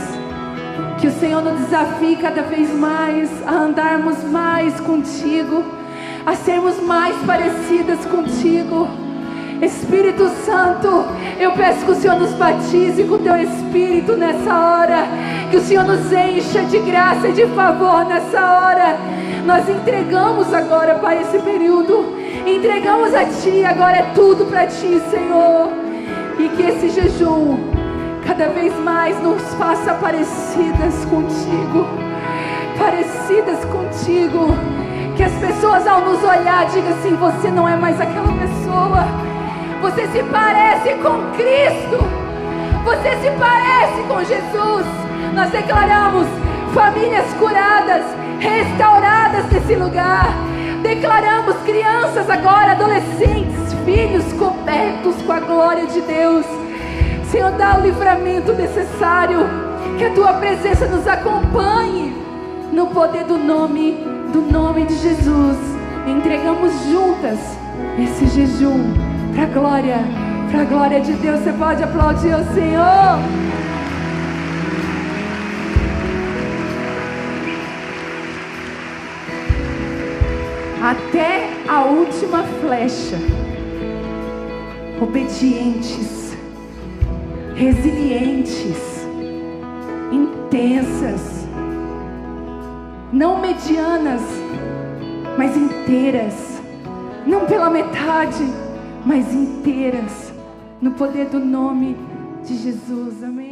Que o Senhor nos desafie cada vez mais a andarmos mais contigo, a sermos mais parecidas contigo. Espírito Santo, eu peço que o Senhor nos batize com o Teu Espírito nessa hora. Que o Senhor nos encha de graça e de favor nessa hora. Nós entregamos agora, Pai, esse período. Entregamos a Ti, agora é tudo para Ti, Senhor. E que esse jejum cada vez mais nos faça parecidas contigo. Parecidas contigo. Que as pessoas ao nos olhar digam assim: você não é mais aquela pessoa. Você se parece com Cristo. Você se parece com Jesus. Nós declaramos famílias curadas, restauradas nesse lugar. Declaramos crianças agora, adolescentes, filhos cobertos com a glória de Deus. Senhor, dá o livramento necessário. Que a Tua presença nos acompanhe. No poder do nome de Jesus. Entregamos juntas esse jejum para a glória de Deus. Você pode aplaudir ao Senhor. Até a última flecha. Obedientes, resilientes, intensas, não medianas, mas inteiras, não pela metade, mas inteiras, no poder do nome de Jesus, amém.